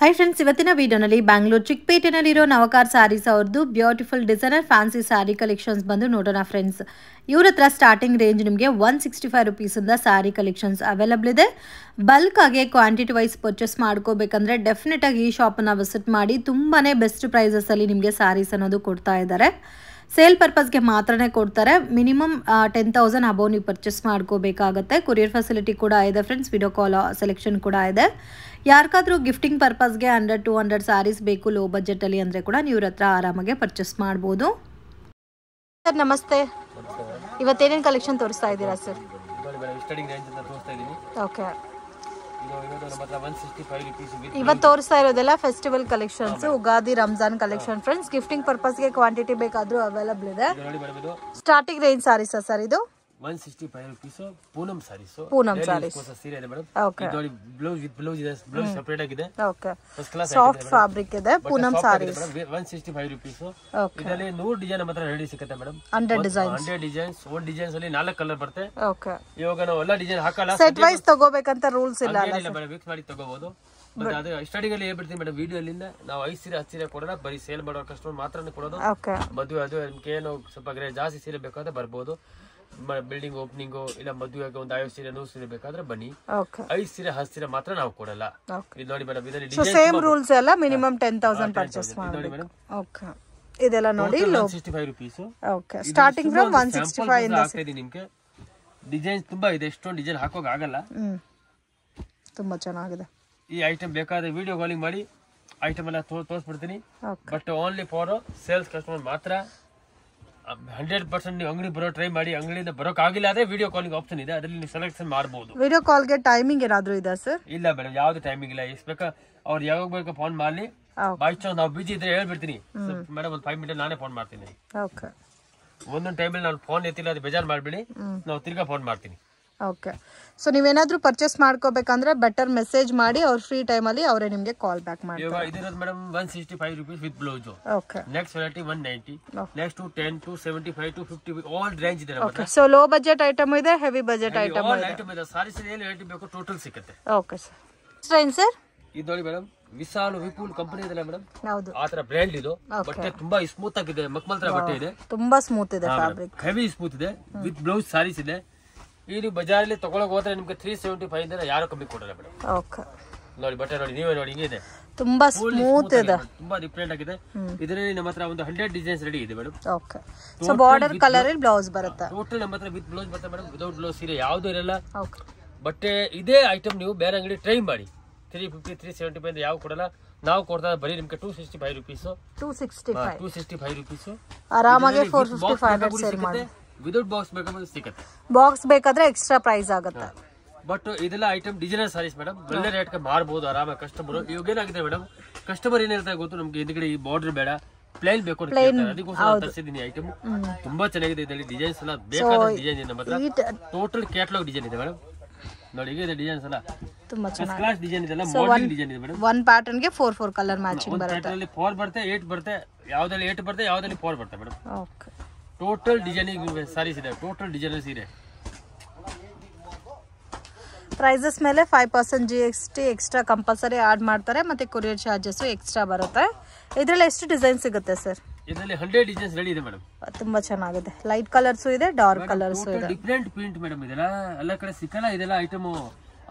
Hi friends, ಇವತ್ತಿನ ವಿಡಿಯೋನಲ್ಲಿ ಬ್ಯಾಂಗ್ಳೂರ್ ಚಿಕ್ಕಪೇಟೆನಲ್ಲಿರೋ ನವಕಾರ್ ಸ್ಯಾರೀಸ್ ಅವ್ರದ್ದು beautiful designer fancy sari collections ಬಂದು ನೋಡೋಣ ಫ್ರೆಂಡ್ಸ್. ಇವ್ರ ಹತ್ರ ಸ್ಟಾರ್ಟಿಂಗ್ ರೇಂಜ್ ನಿಮಗೆ 165 ರುಪೀಸಿಂದ ಸ್ಯಾರಿ ಕಲೆಕ್ಷನ್ಸ್ ಅವೈಲಬಲ್ ಇದೆ. ಬಲ್ಕ್ ಆಗಿ ಕ್ವಾಂಟಿಟಿ ವೈಸ್ ಪರ್ಚೇಸ್ ಮಾಡ್ಕೋಬೇಕಂದ್ರೆ ಡೆಫಿನೆಟ್ ಆಗಿ ಈ ಶಾಪನ್ನು ವಿಸಿಟ್ ಮಾಡಿ. ತುಂಬಾ ಬೆಸ್ಟ್ ಪ್ರೈಸಸಲ್ಲಿ ನಿಮಗೆ ಸ್ಯಾರೀಸ್ ಅನ್ನೋದು ಕೊಡ್ತಾ ಇದ್ದಾರೆ. ಸೇಲ್ ಪರ್ಪಸ್ಗೆ ಮಾತ್ರನೇ ಕೊಡ್ತಾರೆ. ಮಿನಿಮಮ್ 10,000 ಅಬೌವ್ ನೀವು ಪರ್ಚೇಸ್ ಮಾಡ್ಕೋಬೇಕಾಗತ್ತೆ. ಕೊರಿಯರ್ ಫೆಸಿಲಿಟಿ ಕೂಡ ಇದೆ ಫ್ರೆಂಡ್ಸ್. ವಿಡಿಯೋ ಕಾಲ್ ಸೆಲೆಕ್ಷನ್ ಕೂಡ ಇದೆ. ಯಾರಿಗಾದ್ರೂ ಗಿಫ್ಟಿಂಗ್ ಪರ್ಪಸ್ಗೆ 100-200 ಸ್ಯಾರೀಸ್ ಬೇಕು ಲೋ ಬಜೆಟಲ್ಲಿ ಅಂದರೆ ಕೂಡ ನೀವು ಇವ್ರ ಹತ್ರ ಆರಾಮಾಗಿ ಪರ್ಚೇಸ್ ಮಾಡ್ಬೋದು. ಸರ್ ನಮಸ್ತೆ, ಇವತ್ತೇನೇನು ಕಲೆಕ್ಷನ್ ತೋರಿಸ್ತಾ ಇದ್ದೀರಾ ಸರ್? ಓಕೆ, ಇವತ್ತು ತೋರಿಸ್ತಾ ಇರೋದೆಲ್ಲ festival collections, Ugadi Ramzan collection friends. Gifting ಪರ್ಪಸ್ಗೆ ಕ್ವಾಂಟಿಟಿ ಬೇಕಾದ್ರೂ ಅವೈಲಬಲ್ ಇದೆ. ಸ್ಟಾರ್ಟಿಂಗ್ ರೇಂಜ್ ಸಾರೀಸ್ ಸರ್ ಇದು 165 rupees Poonam sarees. Poonam sarees ಸೀರೆ ಇದೆ ಮೇಡಂ. ಓಕೆ, ನೋಡಿ ಬ್ಲೌಸ್ ವಿತ್ ಬ್ಲೌಸ್ ಇದೆ. ಬ್ಲೌಸ್ ಸೆಪರೇಟ್ ಆಗಿದೆ. ಓಕೆ, ಸಾಫ್ಟ್ ಫ್ಯಾಬ್ರಿಕ್ ಇದೆ. ಪೂನಂ ಸಾರೀಸ್ 165 rupees. ಇದರಲ್ಲಿ 100 ಡಿಸೈನ್ ಮಾತ್ರ ರೆಡಿ ಸಿಗುತ್ತೆ ಮೇಡಂ. 100 ಡಿಸೈನ್ಸ್. 100 ಡಿಸೈನ್ಸ್. ಒಂದು ಡಿಸೈನ್ಸ್ ಅಲ್ಲಿ 4 ಕಲರ್ ಬರುತ್ತೆ. ಓಕೆ, ಇವಾಗ ನಾವು ಎಲ್ಲ ಡಿಸೈನ್ ಹಾಕಲ್ಲ. ಸೆಟ್ ವೈಸ್ ತಗೋಬೇಕಂತ ರೂಲ್ಸ್ ಇಲ್ಲ ಅಲ್ಲ ಸರ್? ಮಿಕ್ಸ್ ಮಾಡಿ ತಗೋಬಹುದು. ಬಟ್ ಅದು ಸ್ಟಾರ್ಟಿಂಗ್ ಅಲ್ಲಿ ಹೇಳ್ಬಿಡ್ತೀನಿ ಮೇಡಮ್, ವಿಡಿಯೋ ಅಲ್ಲಿಂದ ನಾವು 5 ಸೀರೆ 10 ಸೀರೆ ಕೊಡೋಣ. ಬರೀ ಸೇಲ್ ಮಾಡೋ ಕಸ್ಟಮರ್ ಮಾತ್ರ ಕೊಡೋದು. ಮದುವೆ ಅದು ಏನೋ ಸ್ವಲ್ಪ ಜಾಸ್ತಿ ಸೀರೆ ಬೇಕಾದ್ರೆ ಬರ್ಬೋದು. ಬಿಲ್ಡಿಂಗ್ ಓಪನಿಂಗ್ ಇಲ್ಲ ಮದುವೆಗೆ ಒಂದು 50 ಸೀರೆ 100 ಸೀರೆ ಬೇಕಾದ್ರೆ ಬನ್ನಿ. 5 ಸೀರೆ 10 ಸೀರೆ ಮಾತ್ರ ನಾವು ಕೊಡಲ್ಲ. ಇದು ನೋಡಿ ಮೇಡಮ್, ಇದರಲ್ಲಿ ಸೇಮ್ ರೂಲ್ಸ್ ಎಲ್ಲ ಮಿನಿಮಮ್ 10,000 ಪರ್ಚೇಸ್ ಮಾಡಿ. ಓಕೆ, ಇದೆಲ್ಲ ನೋಡಿ 165 rupees. ಓಕೆ, ಸ್ಟಾರ್ಟಿಂಗ್ ಫ್ರಮ್ 165 ಇಂದ ನಿಮಗೆ ಡಿಸೈನ್ ತುಂಬಾ ಇದೆ. ಎಷ್ಟೊಂದು ಡಿಸೈನ್ ಹಾಕೋಕೆ ಆಗಲ್ಲ. ತುಂಬಾ ಚೆನ್ನಾಗಿದೆ. ಈ ಐಟಮ್ ಬೇಕಾದ್ರೆ ವಿಡಿಯೋ ಕಾಲಿಂಗ್ ಮಾಡಿ ಐಟಮ್ ಎಲ್ಲ ತೋರಿಸ್ಬಿಡ್ತೀನಿ. But only for sales customer ಮಾತ್ರ. 100% ನೀವು ಅಂಗಡಿ ಬರೋ ಟ್ರೈ ಮಾಡಿ. ಅಂಗಡಿಯಿಂದ ಬರೋಕ್ ಆಗಿಲ್ಲ ಆದ್ರೆ ವಿಡಿಯೋ ಕಾಲಿಂಗ್ ಆಪ್ಷನ್ ಇದೆ, ಅದರಲ್ಲಿ ನೀವು ಸೆಲೆಕ್ಷನ್ ಮಾಡಬಹುದು. ವಿಡಿಯೋ ಕಾಲ್ಗೆ ಟೈಮಿಂಗ್ ಏನಾದ್ರು ಇದೆ ಸರ್? ಇಲ್ಲ ಮೇಡಮ್, ಯಾವ್ದು ಟೈಮಿಂಗ್ ಇಲ್ಲ. ಎಷ್ಟು ಬೇಕಾ ಅವ್ರು ಯಾವಾಗ ಬೇಕಾ ಫೋನ್ ಮಾಡ್ಲಿ. ಬೈ ಚಾನ್ಸ್ ನಾವು ಬಿಜಿ ಇದ್ರೆ ಹೇಳ್ಬಿಡ್ತೀನಿ ಮೇಡಮ್, ಒಂದು 5 ಮಿನಿಟ್ ನಾನೇ ಫೋನ್ ಮಾಡ್ತೀನಿ. ಓಕೆ, ಒಂದೊಂದು ಟೈಮಲ್ಲಿ ನಾನು ಫೋನ್ ಎತ್ತಿಲ್ಲ, ಅದು ಬೇಜಾರು ಮಾಡ್ಬಿಡಿ, ನಾವು ತಿರ್ಗಾ ಫೋನ್ ಮಾಡ್ತೀನಿ. ಓಕೆ, ಸೊ ನೀವೇನಾದ್ರೂ ಪರ್ಚೇಸ್ ಮಾಡ್ಕೋಬೇಕಂದ್ರೆ ಬೆಟರ್ ಮೆಸೇಜ್ ಮಾಡಿ. ಅವ್ರ ಫ್ರೀ ಟೈಮಲ್ಲಿ ಅವರೇ ನಿಮಗೆ ಕಾಲ್ ಬ್ಯಾಕ್ ಮಾಡ್ತಾರೆ. ಇದಿರೋದು madam 165 rupees with blouse. Okay, next variety 190, next 10, 275, 250 all range ಇದೆ. Okay, so low budget item ಇದೆ, ಹೆವಿ ಬಜೆಟ್ ಐಟಮ್ ಇದೆ. ಸಾರೀಸ್ ಏನು ರೇಟ್ ಬೇಕು ಟೋಟಲ್ ಸಿಗುತ್ತೆ. ಓಕೆ ಸರ್, ಏನು ಸರ್ ಇದು ನೋಡಿ ಮೇಡಮ್, ವಿಶಾಲ್ ವಿಪುಲ್ ಕಂಪನಿ ಇದೆ ಮೇಡಮ್. ಹೌದು, ಆತರ ಬ್ರ್ಯಾಂಡ್ ಇದು. ಬಟ್ಟೆ ತುಂಬಾ ಸ್ಮೂತ್ ಆಗಿದೆ. ಮಕ್ಮಲ್ ತರ ಬಟ್ಟೆ ಇದೆ, ತುಂಬಾ ಸ್ಮೂತ್ ಇದೆ. ಫ್ಯಾಬ್ರಿಕ್ ಹೆವಿ ಸ್ಮೂತ್ ಇದೆ. ವಿತ್ ಬ್ಲೌಸ್ ಸಾರೀಸ್ ಇದೆ. ಈ ನೀವು ಬಜಾರಲ್ಲಿ ತಗೊಳಕ್ ಹೋದ್ರೆ ನಿಮ್ಗೆ 375 ಇಂದ ಯಾರು ಕಮ್ಮಿ ಕೊಡಲ್ಲ ಮೇಡಮ್. ಓಕೆ, ನೋಡಿ ಬಟ್ಟೆ ನೋಡಿ, ನೀವೇ ನೋಡಿ, ಹಿಂಗಿದೆ. ತುಂಬಾ ಸ್ಮೂತ್ ಇದೆ, ತುಂಬಾ ಡಿಫ್ರೆಂಟ್ ಆಗಿದೆ. ಇದರಲ್ಲಿ ನಮ್ಮ ಹತ್ರ ಒಂದು 100 ಡಿಸೈನ್ಸ್ ರೆಡಿ ಇದೆ madam. Okay, so border colour ಅಲ್ಲಿ ಬ್ಲೌಸ್ ಬರುತ್ತೆ. ಟೋಟಲ್ ನಮ್ಮ ಹತ್ರ ವಿತ್ ಬ್ಲೌಸ್ ಬರುತ್ತೆ ಮೇಡಮ್. ವಿದೌಟ್ ಬ್ಲೌಸ್ ಸೀರೆ ಯಾವ್ದು ಇರಲ್ಲ. ಓಕೆ, ಬಟ್ಟೆ ಇದೇ ಐಟಮ್ ನೀವು ಬೇರೆ ಅಂಗಡಿ ಟ್ರೈ ಮಾಡಿ. 350, 375 ಯಾವ ಕೊಡಲ್ಲ. ನಾವು ಕೊಡ್ತಾ ಬರೀ ನಿಮ್ಗೆ 265 rupees. 265 rupees ಆರಾಮಾಗಿ 450 ಸೇಲ್ ಮಾಡಿ. ವಿದೌಟ್ ಬಾಕ್ಸ್ ಬೇಕಾದ್ರೆ ಸಿಗುತ್ತೆ. ಬಾಕ್ಸ್ ಬೇಕಾದ್ರೆ ಎಕ್ಸ್ಟ್ರಾ ಪ್ರೈಸ್ ಆಗುತ್ತೆ. ಬಟ್ ಇದೆಲ್ಲ ಐಟಮ್ ಡಿಸೈನರ್ ಸಾರೀಸ್ ಮೇಡಮ್. ಒಳ್ಳೆ ರೇಟ್ ಗೆ ಮಾರಬಹುದು ಆರಾಮಾಗಿ ಕಸ್ಟಮರ್. ಇವಾಗ ಏನಾಗಿದೆ ಮೇಡಮ್, ಕಸ್ಟಮರ್ ಏನ್ ಹೇಳ್ತಾರೆ ಗೊತ್ತು, ನಮ್ಗೆ ಹಿಂದ್ಗಡೆ ಈ ಬಾರ್ಡರ್ ಬೇಡ, ಪ್ಲೇನ್ ಬೇಕು ಅಂತ ಹೇಳ್ತಾರೆ. ಅದಕ್ಕೋಸ್ಕರ ತರಿಸಿದೀನಿ ಐಟಮ್. ತುಂಬಾ ಚೆನ್ನಾಗಿದೆ. ಇದರಲ್ಲಿ ಡಿಸೈನ್ಸ್ ಎಲ್ಲ ಬೇಕಾದ ಡಿಸೈನ್ ಇದೆ ನಮ್ಮ ಹತ್ರ. ಟೋಟಲ್ ಕ್ಯಾಟಲಾಗ್ ಡಿಸೈನ್ ಇದೆ ಮೇಡಮ್. ನೋಡಿ, ಈಗ ಡಿಸೈನ್ಸ್ ಎಲ್ಲ ತುಂಬಾ ಚೆನ್ನಾಗಿದೆ. ಕ್ಲಾಸ್ ಡಿಸೈನ್ ಇದೆ, ಮಾಡೆಲ್ ಡಿಸೈನ್ ಇದೆ ಮೇಡಮ್. ಒನ್ ಪ್ಯಾಟರ್ನ್ ಗೆ 4 ಕಲರ್ ಮ್ಯಾಚಿಂಗ್ ಬರುತ್ತೆ. ಪ್ಯಾಟರ್ನ್ ಅಲ್ಲಿ 4 ಬರುತ್ತೆ, 8 ಬರುತ್ತೆ. ಯಾವ್ದ್ರಲ್ಲಿ 8 ಬರುತ್ತೆ, ಯಾವ್ದ್ರಲ್ಲಿ 4 ಬರುತ್ತೆ madam. Okay, total designing sarees ಇದೆ. ಟೋಟಲ್ ಡಿಸೈನರ್ಸ್ ಇದೆ. ಪ್ರೈಸಸ್ ಮೇಲೆ 5% GST ಎಕ್ಸ್ಟ್ರಾ ಕಂಪಲ್ಸರಿ ಆಡ್ ಮಾಡ್ತಾರೆ. ಮತ್ತೆ ಕೊರಿಯರ್ ಚಾರ್ಜಸ್ ಎಕ್ಸ್ಟ್ರಾ ಬರುತ್ತೆ. ಇದರಲ್ಲಿ ಎಷ್ಟು ಡಿಸೈನ್ ಸಿಗುತ್ತೆ ಸರ್? ಇದರಲ್ಲಿ 100 ಡಿಸೈನ್ಸ್ ರೆಡಿ ಇದೆ ಮೇಡಮ್. ತುಂಬಾ ಚೆನ್ನಾಗಿದೆ. ಲೈಟ್ ಕಲರ್ಸ್ ಇದೆ, ಡಾರ್ಕ್ ಕಲರ್ಸ್ ಇದೆ. Different print madam. ಇದೆಲ್ಲ ಎಲ್ಲ ಕಡೆ ಸಿಕ್ಕಲ್ಲ ಇದೆಲ್ಲ ಐಟಮ್.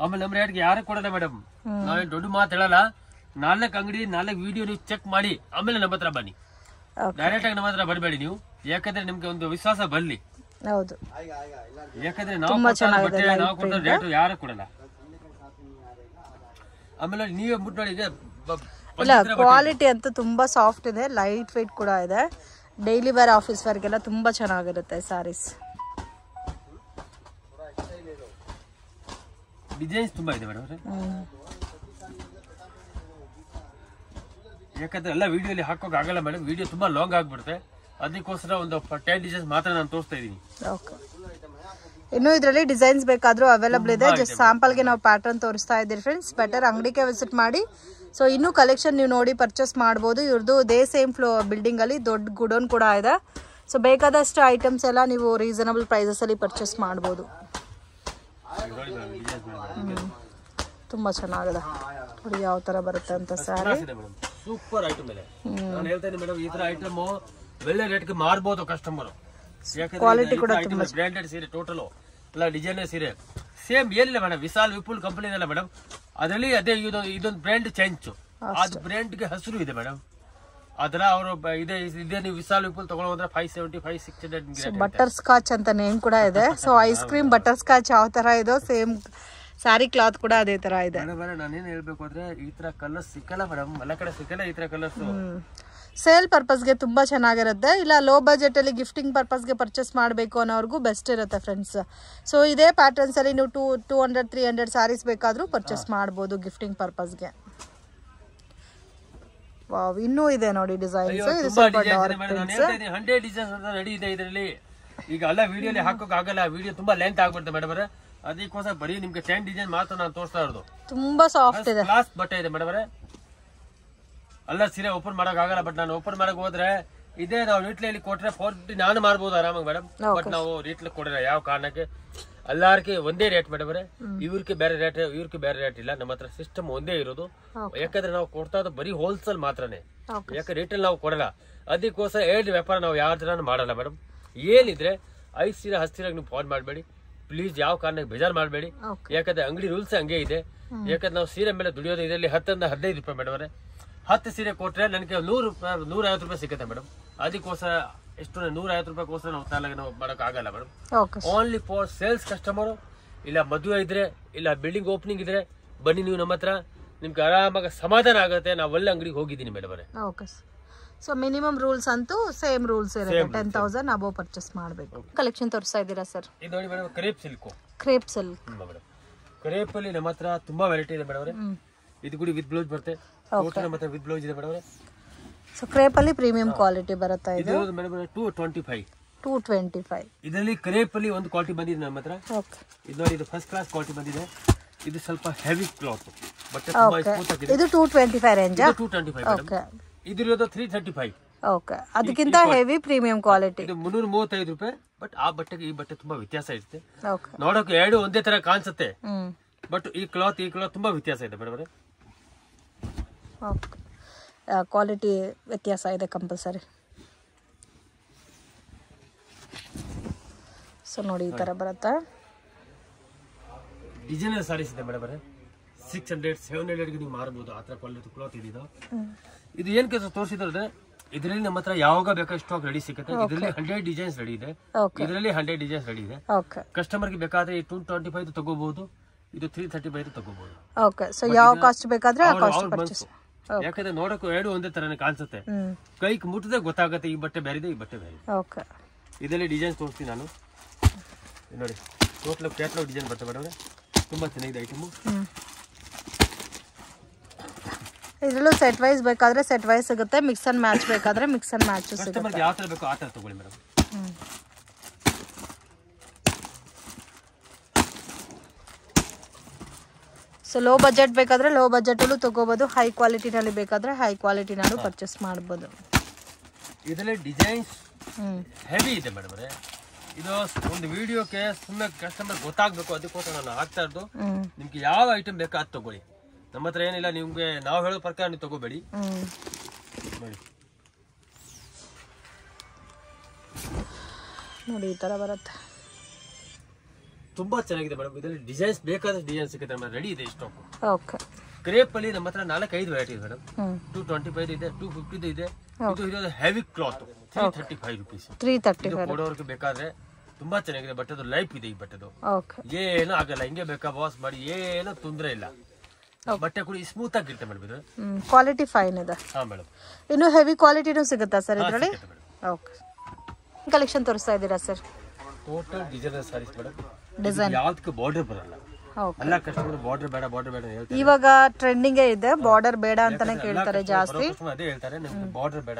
ಆಮೇಲೆ ನಮ್ಮ ರೇಟ್ಗೆ ಯಾರು ಕೊಡಲ್ಲ ಮೇಡಮ್. ನಾವೇನು ದೊಡ್ಡ ಮಾತು ಹೇಳಲ್ಲ. 4 ಅಂಗಡಿ 4 ವಿಡಿಯೋ ನೀವು ಚೆಕ್ ಮಾಡಿ ಆಮೇಲೆ ನಮ್ಮ ಹತ್ರ ಬನ್ನಿ. ಡೈರೆಕ್ಟ್ ಆಗಿ ನಮ್ಮ ಹತ್ರ ಬರಬೇಡಿ ನೀವು. ಯಾಕಂದ್ರೆ ನಿಮ್ಗೆ ಒಂದು ವಿಶ್ವಾಸ ಬರ್ಲಿ. ಹೌದು, ಯಾಕಂದ್ರೆ ನಾವು ಕೊಡೋ ರೇಟ್ ಯಾರು ಕೊಡಲ್ಲ. ಆಮೇಲೆ ನೀವೇ ಮುಟ್ ನೋಡಿ, ಇಲ್ಲ ಕ್ವಾಲಿಟಿ ಅಂತೂ ತುಂಬಾ ಸಾಫ್ಟ್ ಇದೆ, ಲೈಟ್ ವೆಯ್ಟ್ ಕೂಡ ಇದೆ. ಡೈಲಿ ವೇರ್, ಆಫೀಸ್ ವೇರ್ಗೆಲ್ಲ ತುಂಬಾ ಚೆನ್ನಾಗಿರುತ್ತೆ ಸಾರೀಸ್. ಡಿಸೈನ್ಸ್ ತುಂಬಾ ಇದೆ ಮೇಡಮ್. ಯಾಕಂದ್ರೆ ಎಲ್ಲ ವಿಡಿಯೋಲಿ ಹಾಕೋಕೆ ಆಗಲ್ಲ ಮೇಡಮ್. ವಿಡಿಯೋ ತುಂಬಾ ಲಾಂಗ್ ಆಗ್ಬಿಡುತ್ತೆ. ಅದಕ್ಕೋಸ್ಕರ ಒಂದು 10 ಡಿಸೈನ್ಸ್ ಮಾತ್ರ ನಾನು ತೋರಿಸ್ತಾ ಇದ್ದೀನಿ. ಓಕೆ, ಇನ್ನು ಇದರಲ್ಲಿ ಡಿಸೈನ್ಸ್ ಬೇಕಾದ್ರೂ ಅವೈಲಬಲ್ ಇದೆ. ಜಸ್ಟ್ ಸ್ಯಾಂಪಲ್ಗೆ ನಾವು ಪ್ಯಾಟರ್ನ್ ತೋರಿಸ್ತಾ ಇದ್ದೀವಿ ಫ್ರೆಂಡ್ಸ್. ಬೆಟರ್ ಅಂಗಡಿಗೆ ವಿಸಿಟ್ ಮಾಡಿ. ಸೊ ಇನ್ನೂ ಕಲೆಕ್ಷನ್ ನೀವು ನೋಡಿ ಪರ್ಚೇಸ್ ಮಾಡ್ಬೋದು. ಇವ್ರದ್ದು ಇದೇ ಸೇಮ್ ಬಿಲ್ಡಿಂಗ್ ಅಲ್ಲಿ ದೊಡ್ಡ ಗುಡೌನ್ ಕೂಡ ಇದೆ. ಸೊ ಬೇಕಾದಷ್ಟು ಐಟಮ್ಸ್ ಎಲ್ಲ ನೀವು ರೀಸನಬಲ್ ಪ್ರೈಸಸ್ ಅಲ್ಲಿ ಪರ್ಚೇಸ್ ಮಾಡ್ಬೋದು. ತುಂಬಾ ಚೆನ್ನಾಗಿದೆ. ನೋಡಿ ಯಾವ ತರ ಬರುತ್ತೆ ಅಂತ ಸಾರಿ. ಸೂಪರ್ ಐಟಮ್ ಇದೆ. ನಾನು ಹೇಳ್ತಾ ಇದ್ದೀನಿ ಮೇಡಮ್, ಈ ತರ ಐಟಮ್ ಒಳ್ಳೆ ರೇಟ್ಗೆ ಮಾರ್ಬೋದು ಕಸ್ಟಮರ್. ಕ್ವಾಲಿಟಿ ಕೂಡ ತುಂಬಾ ಬ್ರಾಂಡೆಡ್ ಸೀರೆ ಟೋಟಲ್ ಎಲ್ಲ ಡಿಸೈನರ್ ಸೀರೆ ಸೇಮ್ ಏನಿಲ್ಲ ಮೇಡಮ್. ವಿಶಾಲ್ ವಿಪುಲ್ ಕಂಪನಿ ಇದೆಲ್ಲ ಮೇಡಮ್, ಅದರಲ್ಲಿ ಅದೇ ಇದೊಂದು ಬ್ರ್ಯಾಂಡ್ ಚೇಂಜ್, ಅದು ಬ್ರ್ಯಾಂಡ್ಗೆ ಹೆಸರು ಇದೆ ಮೇಡಮ್. ಅದರ ಅವರು ಇದೇ ನೀವು ವಿಶಾಲ್ ವಿಪುಲ್ ತಗೊಳ್ಳೋದ್ರೆ 570 500 ಬಟರ್ ಸ್ಕಾಚ್ ಅಂತ ನೇಮ್ ಕೂಡ ಇದೆ. So ice cream butter scotch ಯಾವ ತರ ಇದೋ ಸೇಮ್ ಸ್ಯಾರಿ ಕ್ಲಾತ್ ಕೂಡ ಅದೇ ತರ ಇದೆ. ನಾನೇನ್ ಹೇಳ್ಬೇಕು ಅಂದ್ರೆ ಈ ತರ ಕಲರ್ಸ್ ಸಿಕ್ಕಲ್ಲ ಮೇಡಮ್, ಎಲ್ಲ ಕಡೆ ಸಿಕ್ಕಲ್ಲ ಈ ತರ ಕಲರ್ಸ್. ಸೇಲ್ ಪರ್ಪಸ್ಗೆ ತುಂಬ ಚೆನ್ನಾಗಿರುತ್ತೆ. ಇಲ್ಲ ಲೋ ಬಜೆಟಲ್ಲಿ ಗಿಫ್ಟಿಂಗ್ ಪರ್ಪಸ್ಗೆ ಪರ್ಚೇಸ್ ಮಾಡಬೇಕು ಅನ್ನೋರ್ಗೂ ಬೆಸ್ಟ್ ಇರುತ್ತೆ ಫ್ರೆಂಡ್ಸ್. ಸೊ ಇದೇ ಪ್ಯಾಟರ್ನ್ಸಲ್ಲಿ ನೀವು 200-300 ಸ್ಯಾರೀಸ್ ಬೇಕಾದರೂ ಪರ್ಚೇಸ್ ಮಾಡ್ಬೋದು ಗಿಫ್ಟಿಂಗ್ ಪರ್ಪಸ್ಗೆ. ವಾವ್, ಇನ್ನೂ ಇದೆ ನೋಡಿ ಡಿಸೈನ್ಸ್. ಇದು ಸ್ವಲ್ಪ ಡಾರ್ಕ್ ಪ್ರಿಂಟ್ಸ್. 100 ಡಿಸೈನ್ಸ್ ಅಂತ ರೆಡಿ ಇದೆ ಇದರಲ್ಲಿ. ಈಗ ಎಲ್ಲ ವಿಡಿಯೋಲಿ ಹಾಕೋಕೆ ಆಗಲ್ಲ, ವಿಡಿಯೋ ತುಂಬಾ ಲೆಂತ್ ಆಗ್ಬಿಡುತ್ತೆ ಮೇಡಮ್ ಅವರೇ. ಅದಕ್ಕೋಸ್ಕರ ಬರೀ ನಿಮ್ಗೆ 10 ಡಿಸೈನ್ ಮಾತ್ರ ನಾನು ತೋರಿಸ್ತಾ ಇರೋದು. ತುಂಬಾ ಸಾಫ್ಟ್ ಇದೆ, ಕ್ಲಾಸ್ ಬಟ್ಟೆ ಇದೆ ಮೇಡಮ್ ಅವರೇ. ಅಲ್ಲ ಸೀರೆ ಓಪನ್ ಮಾಡಕ್ ಆಗಲ್ಲ, ಬಟ್ ನಾನು ಓಪನ್ ಮಾಡಕ್ ಹೋದ್ರೆ ಇದೇ ನಾವು ರೀಟ್ಲಲ್ಲಿ ಕೊಟ್ರೆ 40 ನಾನು ಮಾರ್ಬೋದು ಆರಾಮಾಗಿ ಮೇಡಮ್. ಬಟ್ ನಾವು ರೀಟ್ಲ್ ಕೊಡಿಲ್ಲ, ಯಾವ ಕಾರಣಕ್ಕೆ ಎಲ್ಲಾರ್ಗೆ ಒಂದೇ ರೇಟ್ ಮೇಡಮ್ ಅವರೇ. ಇವ್ರಿಗೆ ಬೇರೆ ರೇಟ್, ಇವ್ರಿಗೆ ಬೇರೆ ರೇಟ್ ಇಲ್ಲ. ನಮ್ಮ ಹತ್ರ ಸಿಸ್ಟಮ್ ಒಂದೇ ಇರೋದು. ಯಾಕಂದ್ರೆ ನಾವು ಕೊಡ್ತಾ ಇರೋದು ಬರೀ ಹೋಲ್ಸೇಲ್ ಮಾತ್ರನೇ, ಯಾಕೆ ರೇಟಲ್ಲಿ ನಾವು ಕೊಡಲ್ಲ. ಅದಕ್ಕೋಸ್ಕರ ಎರಡು ವ್ಯಾಪಾರ ನಾವು ಯಾವ ತರ ಮಾಡಲ್ಲ ಮೇಡಮ್. ಏನಿದ್ರೆ 5 ಸೀರೆ 10 ಸೀರೆ ನೀವು ಫೋನ್ ಮಾಡಬೇಡಿ ಪ್ಲೀಸ್, ಯಾವ ಕಾರಣಕ್ಕೆ ಬೇಜಾರು ಮಾಡಬೇಡಿ. ಯಾಕಂದ್ರೆ ಅಂಗಡಿ ರೂಲ್ಸ್ ಹಂಗೆ ಇದೆ. ಯಾಕಂದ್ರೆ ನಾವು ಸೀರೆ ಮೇಲೆ ದುಡಿಯೋದು ಇದರಲ್ಲಿ 10-15 ರೂಪಾಯಿ ಮೇಡಮ್ ಅವರೇ. 10 ಸೀರೆ ಕೊಟ್ರೆ ನನಗೆ 150 ರೂಪಾಯಿ ಸಿಗುತ್ತೆ ಮೇಡಮ್. ಅದಕ್ಕೋಸ್ಕರ ಎಷ್ಟು 150 ರೂಪಾಯಿಗೋಸ್ಕರ ನಾವು ಮಾಡಕ್ ಆಗಲ್ಲ madam. Only for sales customer. ಇಲ್ಲ ಮದುವೆ ಇದ್ರೆ, ಇಲ್ಲ ಬಿಲ್ಡಿಂಗ್ ಓಪನಿಂಗ್ ಇದ್ರೆ ಬನ್ನಿ ನೀವು ನಮ್ಮ ಹತ್ರ, ನಿಮ್ಗೆ ಆರಾಮಾಗಿ ಸಮಾಧಾನ ಆಗುತ್ತೆ. ನಾವು ಒಳ್ಳೆ ಅಂಗಡಿಗೆ ಹೋಗಿದ್ದೀನಿ ಮೇಡಮ್ ಅವರೇ. ಓಕೆ. ಸೊ ಮಿನಿಮಮ್ ರೂಲ್ಸ್ ಅಂತೂ ಸೇಮ್ ರೂಲ್ಸ್ ಇರುತ್ತೆ, 10,000 ಅಬೋ ಪರ್ಚೇಸ್ ಮಾಡಬೇಕು. ಕಲೆಕ್ಷನ್ ತೋರಿಸ್ತಾ ಇದ್ದೀರಾ ಸರ್? ಇದು ನೋಡಿ madam, crepe silk. Crepe silk madam, crepe ಅಲ್ಲಿ ನಮ್ಮ ಹತ್ರ ತುಂಬಾ ವೆರೈಟಿ ಇದೆ ಮೇಡಮ್ ಅವರೇ. ಇದು ಕೂಡ ವಿತ್ ಬ್ಲೌಸ್ ಬರುತ್ತೆ, ಟೋಟಲ್ ಮತ್ತೆ ವಿತ್ ಬ್ಲೌಸ್ ಇದೆ ಮೇಡಮ್ ಅವರೇ. ಸೊ ಕ್ರೇಪ್ ಅಲ್ಲಿ ಪ್ರೀಮಿಯಂ ಕ್ವಾಲಿಟಿ ಬರುತ್ತೆ. ಇದು ಮೇಡಮ್ 225. ಇದರಲ್ಲಿ ಕ್ರೇಪ್ ಅಲ್ಲಿ ಒಂದು ಕ್ವಾಲಿಟಿ ಬಂದಿದೆ ನಮ್ಮ ಹತ್ರ. ಓಕೆ. ಇದು ನೋಡಿ, ಇದು ಫಸ್ಟ್ ಕ್ಲಾಸ್ ಕ್ವಾಲಿಟಿ ಬಂದಿದೆ. ಇದು ಸ್ವಲ್ಪ ಹೆವಿ ಕ್ಲಾತ್, ಬಟ್ ತುಂಬಾ ಸ್ಮೂತ್ ಆಗಿದೆ. ಇದು 225 ರೇಂಜ್. 225 ಓಕೆ. ಇದಿರೋದು 335. ಓಕೆ. ಅದಕ್ಕಿಂತ ಹೆವಿ ಪ್ರೀಮಿಯಂ ಕ್ವಾಲಿಟಿ. ಇದು 335 ರೂಪಾಯಿ. ಬಟ್ ಆ ಬಟ್ಟೆಗೆ ಈ ಬಟ್ಟೆ ತುಂಬಾ ವ್ಯತ್ಯಾಸ ಇರುತ್ತೆ. ಓಕೆ. ನೋಡೋಕೆ ಎರಡು ಒಂದೇ ತರ ಕಾಣಿಸುತ್ತೆ, ಬಟ್ ಈ ಕ್ಲಾತ್ ತುಂಬಾ ವ್ಯತ್ಯಾಸ ಇದೆ ಮೇಡಮ್. ಓಕೆ. ಕ್ವಾಲಿಟಿ ವ್ಯತ್ಯಾಸ ಇದೆ ಕಂಪಲ್ಸರಿ. ಸೊ ನೋಡಿ ಈ ತರ ಬರುತ್ತೆ. ಡಿಸೈನರ್ ಸಾರೀಸ್ ಇದೆ ಮೇಡಮ್ ಅವರೇ. 600-700 ಗೆ ನೀವು ಮಾರಬಹುದು. ಆ ತರ ಕ್ವಾಲಿಟಿ ಕ್ಲಾತ್ ಇದೆ. ಇದು ಏನ್ ಕೆಲಸ ತೋರಿಸಿದ್ರೆ ಇದರಲ್ಲಿ ನಮ್ಮ ಹತ್ರ ಯಾವಾಗ ಬೇಕಾದ ಸ್ಟಾಕ್ ರೆಡಿ ಸಿಗುತ್ತೆ. ಇದರಲ್ಲಿ 100 ಡಿಸೈನ್ಸ್ ರೆಡಿ ಇದೆ. ಇದರಲ್ಲಿ 100 ಡಿಸೈನ್ಸ್ ರೆಡಿ ಇದೆ. ಕಸ್ಟಮರ್ ಗೆ ಬೇಕಾದ್ರೆ 225 ತಗೋಬಹುದು, ಇದು 335 ತಗೋಬಹುದು. ಓಕೆ. ಸೊ ಯಾವ ಕಾಸ್ಟ್ ಬೇಕಾದ್ರೆ ಆ ಕಾಸ್ಟ್ ಪರ್ಚೇಸ್. ಯಾಕಂದ್ರೆ ನೋಡಕ್ಕೂ ಎರಡು ಒಂದೇ ತರನೇ ಕಾಣಿಸುತ್ತೆ, ಕೈಗೆ ಮುಟ್ಟಿದ್ರೆ ಗೊತ್ತಾಗುತ್ತೆ ಈ ಬಟ್ಟೆ ಬೇರೆ ಇದೆ, ಈ ಬಟ್ಟೆ ಬೇರೆ. ಓಕೆ. ಇದರಲ್ಲಿ ಡಿಸೈನ್ಸ್ ತೋರಿಸ್ತೀನಿ ನಾನು. ನೋಡಿ, ಟೋಟಲ್ ಕ್ಯಾಟ್ಲಾಗ್ ಡಿಸೈನ್ ಬರ್ತದೆ ಮೇಡಮ್. ತುಂಬಾ ಚೆನ್ನಾಗಿದೆ ಐಟಮ್. ಇದರಲ್ಲೂ ಸೆಟ್ ವೈಸ್ ಬೇಕಾದ್ರೆ ಸೆಟ್ ವೈಸ್ ಸಿಗುತ್ತೆ, ಮಿಕ್ಸ್ ಅಂಡ್ ಮ್ಯಾಚ್ ಬೇಕಾದ್ರೆ ಮಿಕ್ಸ್ ಅಂಡ್ ಮ್ಯಾಚ್ ಸಿಗುತ್ತೆ. ಕಸ್ಟಮರ್ಗೆ ಯಾವ ತರ ಬೇಕೋ ಆ ತರ ತಗೊಳ್ಳಿ ಮೇಡಮ್. ಸೊ ಲೋ ಬಜೆಟ್ ಬೇಕಾದ್ರೆ ಲೋ ಬಜೆಟ್ ಅಲ್ಲೂ ತಗೋಬಹುದು, ಹೈ ಕ್ವಾಲಿಟಿನಲ್ಲಿ ಬೇಕಾದ್ರೆ ಹೈ ಕ್ವಾಲಿಟಿನಲ್ಲೂ ಪರ್ಚೇಸ್ ಮಾಡಬಹುದು. ಇದರಲ್ಲಿ ಡಿಸೈನ್ಸ್ ಹೆವಿ ಇದೆ ಮೇಡಮ್ ಅವರೇ. ಇದು ಒಂದು ವಿಡಿಯೋಕ್ಕೆ ಸುಮ್ಮನೆ ಕಸ್ಟಮರ್ ಗೊತ್ತಾಗಬೇಕು, ಅದಕ್ಕೋಸ್ಕರ ನಾನು ಹಾಕ್ತಾ ಇರೋದು. ನಿಮ್ಗೆ ಯಾವ ಐಟಮ್ ಬೇಕಾ ಅದು ತಗೊಳ್ಳಿ. ನಮ್ಮ ಹತ್ರ ಏನಿಲ್ಲ, ನಿಮ್ಗೆ ನಾವು ಹೇಳೋ ಪ್ರಕಾರ ನೀವು ತಗೋಬೇಡಿ. ನೋಡಿ ನೋಡಿ ಈ ತರ ಬರುತ್ತೆ. ತುಂಬಾ ಚೆನ್ನಾಗಿದೆ ಮೇಡಮ್. ಇದರಲ್ಲಿ ಡಿಸೈನ್ಸ್ ಬೇಕಾದಷ್ಟು ಡಿಸೈನ್ ಸಿಗುತ್ತೆ ಮೇಡಮ್, ರೆಡಿ ಇದೆ ಸ್ಟಾಕ್. ಓಕೆ. ಕ್ರೇಪ್ ಅಲ್ಲಿ ನಮ್ಮ ಹತ್ರ 4-5 ವೆರೈಟಿ ಇದೆ ಮೇಡಮ್. 225 ಇದೆ, 250 ಇದೆ. ಇದು ಇರೋದು ಹೆವಿ ಕ್ಲಾತ್ 335 ರೂಪೀಸ್. 335 ಕೊಡೋರ್ಗೆ ಬೇಕಾದ್ರೆ ತುಂಬಾ ಚೆನ್ನಾಗಿದೆ. ಬಟ್ಟೆದು ಲೈಫ್ ಇದೆ ಈ ಬಟ್ಟೆದು, ಏನು ಆಗಲ್ಲ. ಹಿಂಗೆ ಬೇಕಾ ವಾಶ್ ಮಾಡಿ, ಏನು ತೊಂದರೆ ಇಲ್ಲ. ಬಟ್ಟೆ ಕೂಡ ಸ್ಮೂತ್ ಆಗಿರುತ್ತೆ ಮೇಡಮ್. ಇದು ಕ್ವಾಲಿಟಿ ಫೈನ್ ಇದೆ. ಹಾ ಮೇಡಮ್. ಇನ್ನು ಹೆವಿ ಕ್ವಾಲಿಟಿನೂ ಸಿಗುತ್ತಾ ಸರ್ ಇದರಲ್ಲಿ? ಓಕೆ. ಕಲೆಕ್ಷನ್ ತೋರಿಸ್ತಾ ಇದ್ದೀರಾ sir? Total designer saris madam. Design ಯಾವ್ದಕ್ಕೆ ಬಾರ್ಡರ್ ಬರಲ್ಲ. ಎಲ್ಲ ಕಸ್ಟಮರ್ ಬಾರ್ಡರ್ ಬೇಡ ಬಾರ್ಡರ್ ಬೇಡ ಹೇಳ್ತಾರೆ. ಇವಾಗ ಟ್ರೆಂಡಿಂಗ್ ಇದೆ, ಬಾರ್ಡರ್ ಬೇಡ ಅಂತಾನೆ ಕೇಳ್ತಾರೆ ಜಾಸ್ತಿ. ಅದೇ ಹೇಳ್ತಾರೆ, ನಿಮ್ಗೆ ಬಾರ್ಡರ್ ಬೇಡ.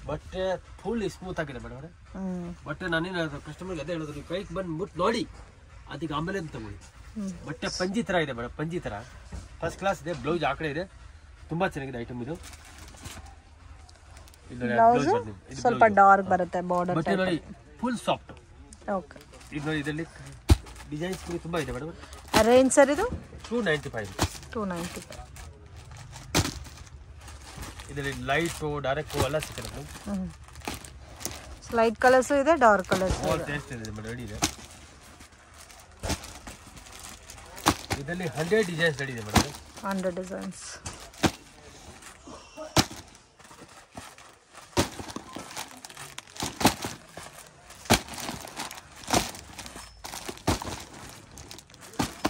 ಬಟ್ಟೆ ಫುಲ್ ಸ್ಮೂತ್ ಆಗಿದೆ ಮೇಡಮ್. ಬಟ್ಟೆ ನಾನೇನು ಕಸ್ಟಮರ್ ಅದೇ ಹೇಳಿದ್ರು, ನೀವು ಕೈಗೆ ಬಂದು ಮುಟ್ಟು ನೋಡಿ, ಅದಕ್ಕೆ ಆಮೇಲೆ ತಗೊಳ್ಳಿ. ಬಟ್ಟೆ ಪಂಜಿ ತರ ಇದೆ ಮೇಡಮ್, ಪಂಜಿ ತರ ಫಸ್ಟ್ ಕ್ಲಾಸ್ ಇದೆ. ಬ್ಲೌಸ್ ಆ ಕಡೆ ಇದೆ, ತುಂಬಾ ಚೆನ್ನಾಗಿದೆ ಐಟಮ್ ಇದು. ಸ್ವಲ್ಪ ಡಾರ್ಕ್ ಬರುತ್ತೆ ಬಾರ್ಡರ್. ಬಟ್ಟೆ ನೋಡಿ ಫುಲ್ ಸಾಫ್ಟ್. ಓಕೆ. ಇದು ನೋಡಿ, ಇದರಲ್ಲಿ ಡಿಸೈನ್ಸ್ ಕೂಡ ತುಂಬಾ ಇದೆ ಮೇಡಮ್. ರೇಂಜ್ ಸರ್ ಇದು? 295. 295. ಇದರಲ್ಲಿ ಲೈಟು ಡಾರ್ಕ್ ಎಲ್ಲ ಸಿಗುತ್ತೆ. ಲೈಟ್ ಕಲರ್ಸು ಇದೆ, ಡಾರ್ಕ್ ಕಲರ್ಸ್ ಆಲ್ ಟೇಸ್ಟ್ ಇದೆ ಮೇಡಮ್, ರೆಡಿ ಇದೆ. ಇದರಲ್ಲಿ 100 ಡಿಸೈನ್ಸ್ ರೆಡಿ ಇದೆ ಮೇಡಮ್. 100 ಡಿಸೈನ್ಸ್.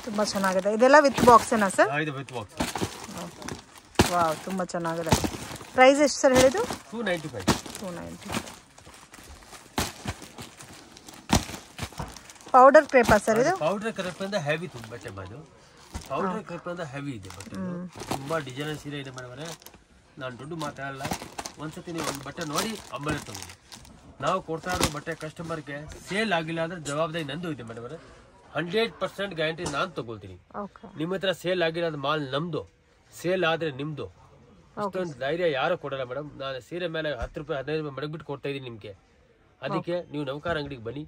ತುಂಬ ಚೆನ್ನಾಗಿದೆ. ಇದೆಲ್ಲ ವಿತ್ ಬಾಕ್ಸೇನಾ ಸರ್? ಇದು ವಿತ್ ಬಾಕ್ಸ್. ವಾವ್, ತುಂಬ ಚೆನ್ನಾಗಿದೆ. ಪ್ರೈಸ್ ಎಷ್ಟು ಸರ್ ಹೇಳಿದ್ದು? 295. 295. ಪೌಡರ್ ಕ್ರೇಪಾ ಸರ್ ಇದು? ಪೌಡರ್ ಕ್ರೇಪ್ ಅಂದ್ರೆ ಹೆವಿ ಬಟ್ಟೆ ಅದು. ಪೌಡರ್ ಕ್ರೇಪ್ ಅಂದ್ರೆ ಹೆವಿ ಇದೆ ಬಟ್ಟೆ. ತುಂಬಾ ಡಿಸೈನ್ ಸೀರೆ ಇದೆ ಮೇಡಮ್. ನಾನು ದುಡ್ಡು ಮಾತಾಡಲ್ಲ, ಒಂದ್ಸತಿ ನೀವು ಒಂದು ಬಟ್ಟೆ ನೋಡಿ ಆಮೇಲೆ ತಗೊಂಡು. ನಾವು ಕೊಡ್ತಾ ಇರೋ ಬಟ್ಟೆ ಕಸ್ಟಮರ್ಗೆ ಸೇಲ್ ಆಗಿಲ್ಲ ಅಂದ್ರೆ ಜವಾಬ್ದಾರಿ ನಂದು ಇದೆ ಮೇಡಮ್. 100% ಗ್ಯಾರಂಟಿ ನಾನು ತಗೊಳ್ತೀನಿ. ನಿಮ್ಮ ಹತ್ರ ಸೇಲ್ ಆಗಿಲ್ಲ ಅಂದ್ರೆ ಮಾಲ್ ನಮ್ದು, ಸೇಲ್ ಆದ್ರೆ ನಿಮ್ದು. ಅಷ್ಟೊಂದು ಧೈರ್ಯ ಯಾರು ಕೊಡಲ್ಲ ಮೇಡಮ್. ನಾನು ಸೀರೆ ಮೇಲೆ 10 ರೂಪಾಯಿ 15 ರೂಪಾಯಿ ಮಡಗ್ಬಿಟ್ಟು ಕೊಡ್ತಾ ಇದೀನಿ ನಿಮ್ಗೆ. ಅದಕ್ಕೆ ನೀವು ನೌಕರ ಅಂಗಡಿಗೆ ಬನ್ನಿ,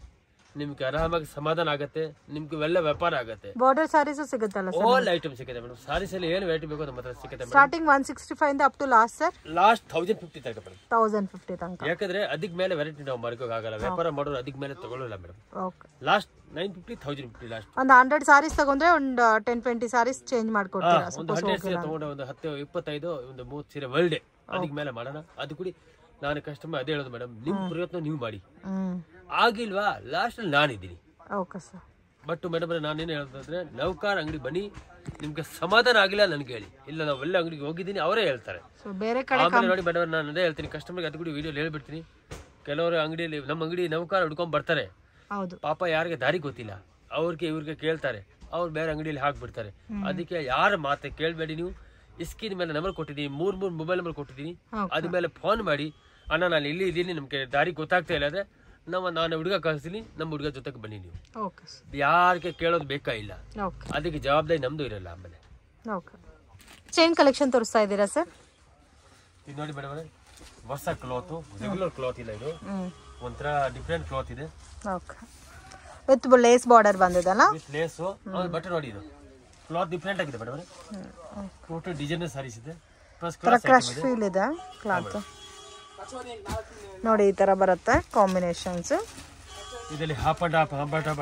ನಿಮ್ಗೆ ಆರಾಮಾಗಿ ಸಮಾಧಾನ ಆಗುತ್ತೆ, ನಿಮ್ಗೆ ಒಳ್ಳೆ ವ್ಯಾಪಾರ ಆಗುತ್ತೆ. ಬಾರ್ಡರ್ ಸಾರೀಸ್ ಸಿಗುತ್ತಲ್ಲ ಸರ್? ಆಲ್ ಐಟಮ್ ಸಿಗುತ್ತೆ ಮೇಡಮ್. ಸಾರೀಸ್ ಅಲ್ಲಿ ಏನು ವೆರೈಟಿ ಬೇಕೋ ನಮ್ಮ ಹತ್ರ ಸಿಗುತ್ತೆ. ಸ್ಟಾರ್ಟಿಂಗ್ 165 ಇಂದ up to last sir? Last 1050 ತನಕ ಮೇಡಮ್. 1050 ತನಕ. ಯಾಕಂದ್ರೆ ಅದಕ್ಕೆ ಮೇಲೆ ವೆರೈಟಿ ನಾವು ಮಾಡ್ಕೋಕ್ಕಾಗಲ್ಲ, ವ್ಯಾಪಾರ ಮಾಡೋರು ಅದಕ್ಕೆ ಮೇಲೆ ತಗೊಳ್ಳಲ್ಲ ಮೇಡಮ್. ಓಕೆ. Last 950 1050 last. ಒಂದು 100 ಸಾರೀಸ್ ತಗೊಂಡ್ರೆ ಒಂದು 10-20 ಸಾರೀಸ್ ಚೇಂಜ್ ಮಾಡ್ಕೊಡ್ತೀರಾ? ಒಂದು 100 ಸೀರೆ ತಗೊಂಡ್ರೆ ಒಂದು 10 25 ಒಂದು 30 ಸೀರೆ ವರ್ಲ್ಡ್ ಅದಕ್ಕೆ ಮೇಲೆ ಮಾಡೋಣ. ಅದು ಕೂಡಿ ನಾನು ಕಸ್ಟಮರ್ ಅದೇ ಹೇಳೋದು ಮೇಡಮ್, ನಿಮ್ ಪ್ರಯತ್ನ ನೀವು ಮಾಡಿ. ಆಗಿಲ್ವಾ ಲಾಸ್ಟ್ ಅಲ್ಲಿ ನಾನಿದ್ದೀನಿ. Okay sir. ಬಟ್ ಮೇಡಮ್ ನಾನೇನು ಹೇಳ್ತಂದ್ರೆ, ನೌಕರ ಅಂಗಡಿ ಬನ್ನಿ, ನಿಮ್ಗೆ ಸಮಾಧಾನ ಆಗಿಲ್ಲ ನನ್ಗೆ ಹೇಳಿ. ಇಲ್ಲ ನಾವು ಒಳ್ಳೆ ಅಂಗಡಿಗೆ ಹೋಗಿದ್ದೀನಿ ಅವರೇ ಹೇಳ್ತಾರೆ. ಬೇರೆ ಕಡೆ ಆಮೇಲೆ ನೋಡಿ ಮೇಡಮ್ ನಾನು ಅದೇ ಹೇಳ್ತೀನಿ ಕಸ್ಟಮರ್ಗೆ, ಅದು ಕೂಡ ವಿಡಿಯೋ ಹೇಳ್ಬಿಡ್ತೀನಿ. ಕೆಲವರು ಅಂಗಡಿಯಲ್ಲಿ ನಮ್ಮ ಅಂಗಡಿ ನೌಕರ ಹುಡ್ಕೊಂಡ್ ಬರ್ತಾರೆ, ಪಾಪ ಯಾರಿಗೆ ದಾರಿ ಗೊತ್ತಿಲ್ಲ, ಇವ್ರಿಗೆ ಕೇಳ್ತಾರೆ, ಅವ್ರು ಬೇರೆ ಅಂಗಡಿಯಲ್ಲಿ ಹಾಕ್ಬಿಡ್ತಾರೆ. ಅದಕ್ಕೆ ಯಾರ ಮಾತೆ ಕೇಳಬೇಡಿ ನೀವು. ಸ್ಕ್ರೀನ್ ಮೇಲೆ ನಂಬರ್ ಕೊಟ್ಟಿದ್ದೀನಿ, 3 ಮೊಬೈಲ್ ನಂಬರ್ ಕೊಟ್ಟಿದ್ದೀನಿ. ಅದ ಮೇಲೆ ಫೋನ್ ಮಾಡಿ, ಅಣ್ಣ ನಾನು ಇಲ್ಲಿ ಇದ್ದೀನಿ, ನಮ್ಗೆ ದಾರಿ ಗೊತ್ತಾಗ್ತಾ ಇಲ್ಲ ಅಂದ್ರೆ ನಾನು ಹುಡುಗ ಕಳಿಸ್ತೀನಿ, ನಮ್ಮ ಹುಡುಗ ಜೊತೆಗೆ ಬನ್ನಿ ನೀವು. ಯಾರಿಗೆ ಕೇಳೋದು ಬೇಕಾ ಇಲ್ಲ, ಅದಕ್ಕೆ ಜವಾಬ್ದಾರಿ ನಮ್ದು ಇರಲ್ಲ. ಆಮೇಲೆ ಚೈನ್ ಕಲೆಕ್ಷನ್ ತೋರಿಸ್ತಾ ಇದ್ದೀರಾ ಸರ್? ಇದು ನೋಡಿ ಮೇಡಮ್, ಹೊಸ ಕ್ಲಾತ್, ರೆಗ್ಯುಲರ್ ಕ್ಲಾತ್ ಇಲ್ಲ, ಇದು ಒಂಥರ ಡಿಫ್ರೆಂಟ್ ಕ್ಲಾತ್ ಇದೆ. ವಿತ್ ಲೇಸ್ ಬಾರ್ಡರ್ ಬಂದಿದೆಲ್ಲ, ವಿತ್ ಲೇಸ್. ಬಟ್ಟೆ ನೋಡಿ, ಇದು ಕ್ಲಾತ್ ಡಿಫ್ರೆಂಟ್ ಆಗಿದೆ ಮೇಡಮ್. ಟೋಟಲ್ ಡಿಸೈನರ್ ಸಾರೀಸ್ ಇದೆ, ಕ್ರಶ್ ಫೀಲ್ ಇದೆ ಕ್ಲಾತ್ ನೋಡಿ. ಈ ತರ ಬರುತ್ತೆ ಕಾಂಬಿನೇಷನ್ಸ್. ಇದರಲ್ಲಿ ಹಾಫ್ ಅಂಡ್ ಹಾಫ್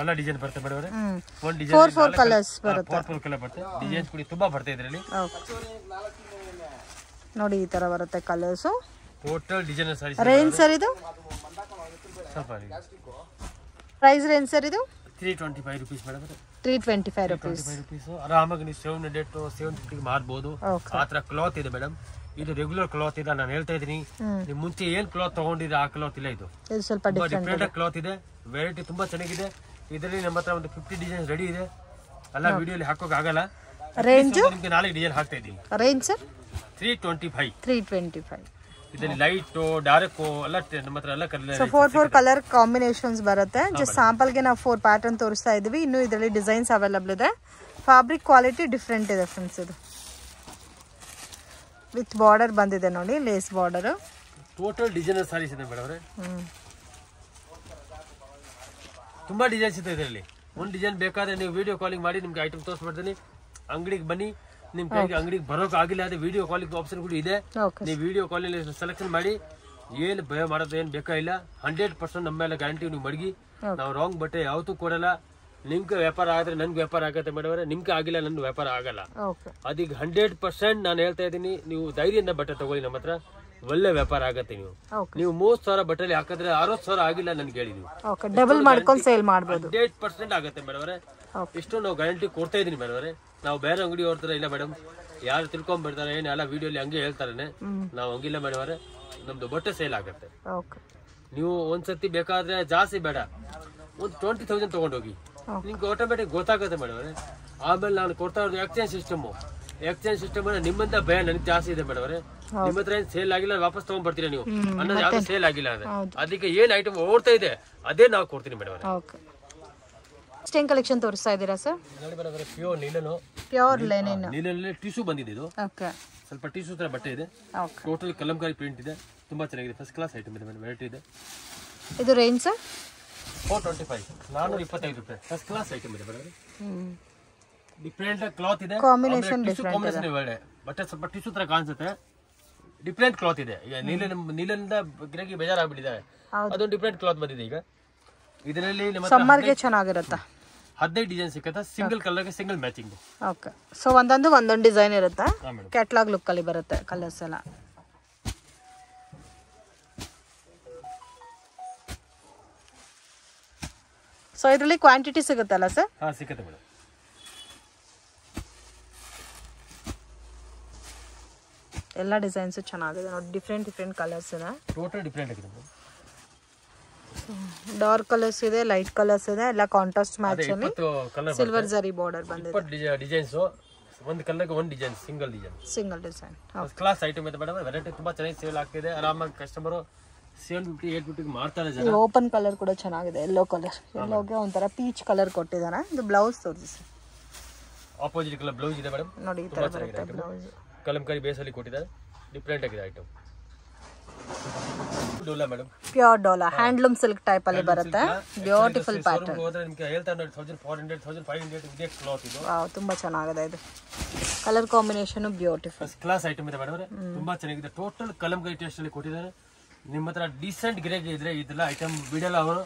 ಎಲ್ಲ ಡಿಸೈನ್ ಬರುತ್ತೆ ಮೇಡಮ್. ಒಂದು ಡಿಸೈನ್ 4 ಕಲರ್ಸ್ ಬರುತ್ತೆ. 4 ಕಲರ್ ಬರುತ್ತೆ. ಡಿಸೈನ್ಸ್ ಕೂಡ ತುಂಬಾ ಬರುತ್ತೆ ಇದರಲ್ಲಿ. ನೋಡಿ ಈ ತರ ಬರುತ್ತೆ colours. Total designer saris. Range sir ಇದು? ಸ್ವಲ್ಪ ಪ್ರೈಸ್ ರೇಂಜ್ ಸರ್ ಇದು? 325 ರೂಪೀಸ್ ಮೇಡಮ್. 325 ರೂಪೀಸ್. ಆರಾಮಾಗಿ ನೀವು 700 750 ಮಾರ್ಬೋದು. ಆ ತರ ಕ್ಲಾತ್ ಇದೆ ಮೇಡಮ್. ಇದು ರೆಗ್ಯುಲರ್ ಕ್ಲಾತ್ ಇದೆ. ನಾನು ಹೇಳ್ತಾ ಇದೀನಿ, ನೀವು ಮುಂಚೆ ಏನ್ ಕ್ಲಾತ್ ತಗೊಂಡಿದ್ರೆ ಆ ಕ್ಲಾತ್ ಇಲ್ಲ. ಇದು ಸ್ವಲ್ಪ ಡಿಫ್ರೆಂಟ್ ಕ್ಲಾತ್ ಇದೆ. ವೆರೈಟಿ ತುಂಬಾ ಚೆನ್ನಾಗಿದೆ. ಇದರಲ್ಲಿ ನಮ್ಮ ಹತ್ರ ಒಂದು 50 ಡಿಸೈನ್ಸ್ ರೆಡಿ ಇದೆ. ಎಲ್ಲ ವಿಡಿಯೋಲಿ ಹಾಕೋಕ್ ಆಗಲ್ಲ. ರೇಂಜ್ ನಿಮ್ಗೆ 4 ಡಿಸೈನ್ ಹಾಕ್ತಾ ಇದ್ದೀನಿ. Range sir? 325. ಇದರಲ್ಲಿ ಲೈಟ್ ಡಾರ್ಕ್ ಎಲ್ಲ ನಮ್ಮ ಹತ್ರ ಎಲ್ಲ ಕಲರ್. ಸೊ 4 ಕಲರ್ ಕಾಂಬಿನೇಷನ್ಸ್ ಬರುತ್ತೆ. ಜಸ್ಟ್ ಸ್ಯಾಂಪಲ್ ಗೆ ನಾವು 4 ಪ್ಯಾಟರ್ನ್ ತೋರಿಸ್ತಾ ಇದೀವಿ. ಇನ್ನು ಇದರಲ್ಲಿ ಡಿಸೈನ್ಸ್ ಅವೈಲಬಲ್ ಇದೆ. ಫ್ಯಾಬ್ರಿಕ್ ಕ್ವಾಲಿಟಿ ಡಿಫ್ರೆಂಟ್ ಇದೆ ಫ್ರೆಂಡ್ಸ್. ಇದು ವಿತ್ ಬಾರ್ಡರ್ ಬಂದಿದೆ ನೋಡಿ, lace border. Total designer saris ಇದೆ ಮೇಡಮ್. ತುಂಬಾ ಡಿಸೈನ್ಸ್ ಇದೆ ಇದರಲ್ಲಿ. ಒಂದು ಡಿಸೈನ್ ಬೇಕಾದ್ರೆ ನೀವು ವಿಡಿಯೋ ಕಾಲಿಂಗ್ ಮಾಡಿ ನಿಮ್ಗೆ ಐಟಮ್ ತೋರಿಸ್ಬಿಡ್ತೀನಿ. ಅಂಗಡಿಗೆ ಬನ್ನಿ. ನಿಮ್ ಕೈಗೆ ಅಂಗಡಿಗೆ ಬರೋಕೆ ಆಗಿಲ್ಲ ಅದೇ ವಿಡಿಯೋ ಕಾಲಿಂಗ್ ಆಪ್ಷನ್ ಕೂಡ ಇದೆ. ನೀವು ವಿಡಿಯೋ ಕಾಲಿಂಗ್ ಸೆಲೆಕ್ಷನ್ ಮಾಡಿ, ಏನು ಭಯ ಮಾಡೋದು ಏನು ಬೇಕಾಗಿಲ್ಲ. 100% ನಮ್ಮ ಮೇಲೆ ಗ್ಯಾರಂಟಿ. ನೀವು ಮಡಗಿ, ನಾವು ರಾಂಗ್ ಬಟ್ಟೆ ಯಾವತ್ತೂ ಕೊಡಲ್ಲ. ನಿಮ್ಗೆ ವ್ಯಾಪಾರ ಆದ್ರೆ ನನ್ಗೆ ವ್ಯಾಪಾರ ಆಗತ್ತೆ ಮೇಡಮ್. ನಿಮ್ಗೆ ಆಗಿಲ್ಲ ನನ್ಗೆ ವ್ಯಾಪಾರ ಆಗಲ್ಲ. ಅದೀಗ 100% ನಾನು ಹೇಳ್ತಾ ಇದ್ದೀನಿ. ನೀವು ಧೈರ್ಯದಿಂದ ಬಟ್ಟೆ ತಗೊಳ್ಳಿ, ನಮ್ಮ ಹತ್ರ ಒಳ್ಳೆ ವ್ಯಾಪಾರ ಆಗತ್ತೆ. ನೀವು 30,000 ಬಟ್ಟೆಲಿ ಹಾಕಿದ್ರೆ 60,000 ಆಗಿಲ್ಲ ನನ್ಗೆ ಹೇಳಿ. ನೀವು ಡಬಲ್ ಮಾಡ್ಕೊಂಡು ಸೇಲ್ ಮಾಡಬಹುದು. 100% ಆಗತ್ತೆ ಮೇಡಮ್. ಇಷ್ಟು ನಾವು ಗ್ಯಾರಂಟಿ ಕೊಡ್ತಾ ಇದೀನಿ ಮೇಡಮ್. ನಾವು ಬೇರೆ ಅಂಗಡಿ ಹೊರ್ತಾರೆ ಇಲ್ಲ ಮೇಡಮ್. ಯಾರು ತಿಳ್ಕೊಂಡ್ಬಿಡ್ತಾರೆ ಏನ್ ಎಲ್ಲ ವಿಡಿಯೋಲಿ ಹಂಗೆ ಹೇಳ್ತಾರೆ. ನಾವು ಹಂಗಿಲ್ಲ ಮೇಡಮ್. ನಮ್ದು ಬಟ್ಟೆ ಸೇಲ್ ಆಗತ್ತೆ. ನೀವು ಒಂದ್ಸತಿ ಬೇಕಾದ್ರೆ ಜಾಸ್ತಿ ಬೇಡ, ಒಂದು 20,000 ತಗೊಂಡೋಗಿ, ನಿಮ್ಗೆ ಆಟೋಮೆಟಿಕ್ ಗೊತ್ತಾಗುತ್ತೆ ಮೇಡಮ್. ಆಮೇಲೆ ನಾನು ಕೊಡ್ತಾ ಇರೋದು ಎಕ್ಸ್ಚೇಂಜ್ ಸಿಸ್ಟಮ್. ನಿಮ್ಮಂತ ಭಯ ನನಗೆ ಜಾಸ್ತಿ ಇದೆ ಮೇಡಮ್. ನಿಮ್ಮ ಹತ್ರ ಏನ್ ಸೇಲ್ ಆಗಿಲ್ಲ ವಾಪಸ್ ತಗೊಂಡ್ ಬರ್ತೀರಾ ನೀವು ಅನ್ನೋದು ಯಾವ್ದು ಸೇಲ್ ಆಗಿಲ್ಲ ಅಂದ್ರೆ. ಅದಕ್ಕೆ ಏನ್ ಐಟಮ್ ಓಡ್ತಾ ಇದೆ ಅದೇ ನಾವು ಕೊಡ್ತೀನಿ ಮೇಡಮ್. ಸ್ಟೇನ್ ಕಲೆಕ್ಷನ್ ತೋರಿಸ್ತಾ ಇದ್ದೀರಾ ಸರ್? ನೋಡಿ ಮೇಡಮ್, ಪ್ಯೂರ್ ನೀಲನು, ಪ್ಯೂರ್ ಲೆನಿನ್. ನೀಲಲ್ಲಿ ಟಿಶ್ಯೂ ಬಂದಿದೆ. ಇದು ಸ್ವಲ್ಪ ಟಿಶ್ಯೂ ತರ ಬಟ್ಟೆ ಇದೆ. ಟೋಟಲ್ ಕಲಂಕಾರಿ ಪ್ರಿಂಟ್ ಇದೆ. ತುಂಬಾ ಚೆನ್ನಾಗಿದೆ. ಫಸ್ಟ್ ಕ್ಲಾಸ್ ಐಟಮ್ ಇದೆ ಮೇಡಮ್. ವೆರೈಟಿ ಇದೆ. ಇದು ರೇಂಜ್ ಸರ್? 425. 425 ರೂಪಾಯಿ. ಫಸ್ಟ್ ಕ್ಲಾಸ್ ಐಟಮ್ ಇದೆ ಮೇಡಮ್. ಡಿಫ್ರೆಂಟ್ ಕ್ಲಾತ್ ಇದೆ. ಕಾಂಬಿನೇಷನ್ ಡಿಫ್ರೆಂಟ್ ಇದೆ. ಒಳ್ಳೆ ಬಟ್ಟೆ ಸ್ವಲ್ಪ ಟಿಶ್ಯೂ ತರ ಕಾಣಿಸುತ್ತೆ. ಡಿಫ್ರೆಂಟ್ ಕ್ಲಾತ್ ಇದೆ. ಈಗ ನೀಲಿಂದ ಗಿರಾಕಿ ಬೇಜಾರಾಗ್ಬಿಟ್ಟಿದ್ದಾರೆ, ಅದೊಂದು ಡಿಫ್ರೆಂಟ್ ಕ್ಲಾತ್ ಬಂದಿದೆ. ಈಗ ಇದರಲ್ಲಿ ಸಮ್ಮರ್ಗೆ ಚೆನ್ನಾಗಿರುತ್ತೆ. 15 ಡಿಸೈನ್ ಸಿಕ್ಕತ್ತೆ, ಸಿಂಗಲ್ ಕಲರ್ಗೆ ಸಿಂಗಲ್ ಮ್ಯಾಚಿಂಗ್. ಓಕೆ, ಸೊ ಒಂದೊಂದು ಡಿಸೈನ್ ಇರುತ್ತೆ, ಕ್ಯಾಟ್ಲಾಗ್ ಲುಕ್ ಅಲ್ಲಿ ಬರುತ್ತೆ ಕಲರ್ಸ್ ಎಲ್ಲ. ಸೊ ಇದರಲ್ಲಿ ಕ್ವಾಂಟಿಟಿ ಸಿಗುತ್ತಲ್ಲ ಸರ್? ಹಾ ಸಿಗುತ್ತೆ ಮೇಡಮ್. ಎಲ್ಲ ಡಿಸೈನ್ಸ್ ಚೆನ್ನಾಗಿದೆ ನೋಡಿ, ಡಿಫ್ರೆಂಟ್ ಕಲರ್ಸ್ ಇದೆ, ಟೋಟಲ್ ಡಿಫ್ರೆಂಟ್ ಆಗಿದೆ. ಡಾರ್ಕ್ ಕಲರ್ಸ್ ಇದೆ, ಲೈಟ್ ಕಲರ್ಸ್ ಇದೆ, ಎಲ್ಲ ಕಾಂಟ್ರಾಸ್ಟ್ ಮ್ಯಾಚ್ ಅಲ್ಲಿ ಸಿಲ್ವರ್ ಜರಿ ಬಾರ್ಡರ್ ಬಂದಿದೆ. ಡಿಸೈನ್ಸ್ ಒಂದು ಕಲರ್ಗೆ ಒಂದು design, single design. Class item ಇದೆ ಮೇಡಮ್. ವೆರೈಟಿ ತುಂಬಾ ಚೆನ್ನಾಗಿ ಸೇಲ್ ಆಗ್ತಿದೆ. ಆರಾಮಾಗಿ ಕಸ್ಟಮರ್ 750 850 ಮಾಡ್ತಾರೆ ಜನ. ಓಪನ್ ಕಲರ್ ಕೂಡ ಚೆನ್ನಾಗಿದೆ, ಯೆಲ್ಲೋ ಕಲರ್. ಯೆಲ್ಲೋಗೆ ಒಂಥರ ಪೀಚ್ ಕಲರ್ ಕೊಟ್ಟಿದ್ದಾರೆ. ಇದು ಬ್ಲೌಸ್ ತೋರಿಸಿ. ಆಪೋಸಿಟ್ ಕಲರ್ ಬ್ಲೌಸ್ ಇದೆ ಮೇಡಮ್ ನೋಡಿ, ಈ ತರ ಬರುತ್ತೆ ಬ್ಲೌಸ್. ಕಲಂಕಾರಿ ಬೇಸ್ ಅಲ್ಲಿ ಕೊಟ್ಟಿದ್ದಾರೆ, ಡಿಫ್ರೆಂಟ್ ಆಗಿದೆ item. Dhola madam, pure Dhola handloom silk type ಅಲ್ಲಿ ಬರುತ್ತೆ. Beautiful pattern. ಹೋದ್ರೆ ನಿಮಗೆ ಹೇಳ್ತಾರೆ 1400 1500 ಇದೆ ಕ್ಲಾತ್ ಇದು. ವಾವ್, ತುಂಬಾ ಚೆನ್ನಾಗಿದೆ. ಇದು colour combination beautiful. First class item ಇದೆ ಮೇಡಮ್, ತುಂಬಾ ಚೆನ್ನಾಗಿದೆ. ಟೋಟಲ್ ಕಲಂಕಾರಿ ಟೇಸ್ಟ್ ಅಲ್ಲಿ ಕೊಟ್ಟಿದ್ದಾರೆ. ನಿಮ್ಮ ಹತ್ರ ಡಿಸೆಂಟ್ ಗಿರಾಕಿ ಇದ್ರೆ ಇದೆಲ್ಲ ಐಟಮ್ ಬಿಡಲ್ಲ, ಅವರು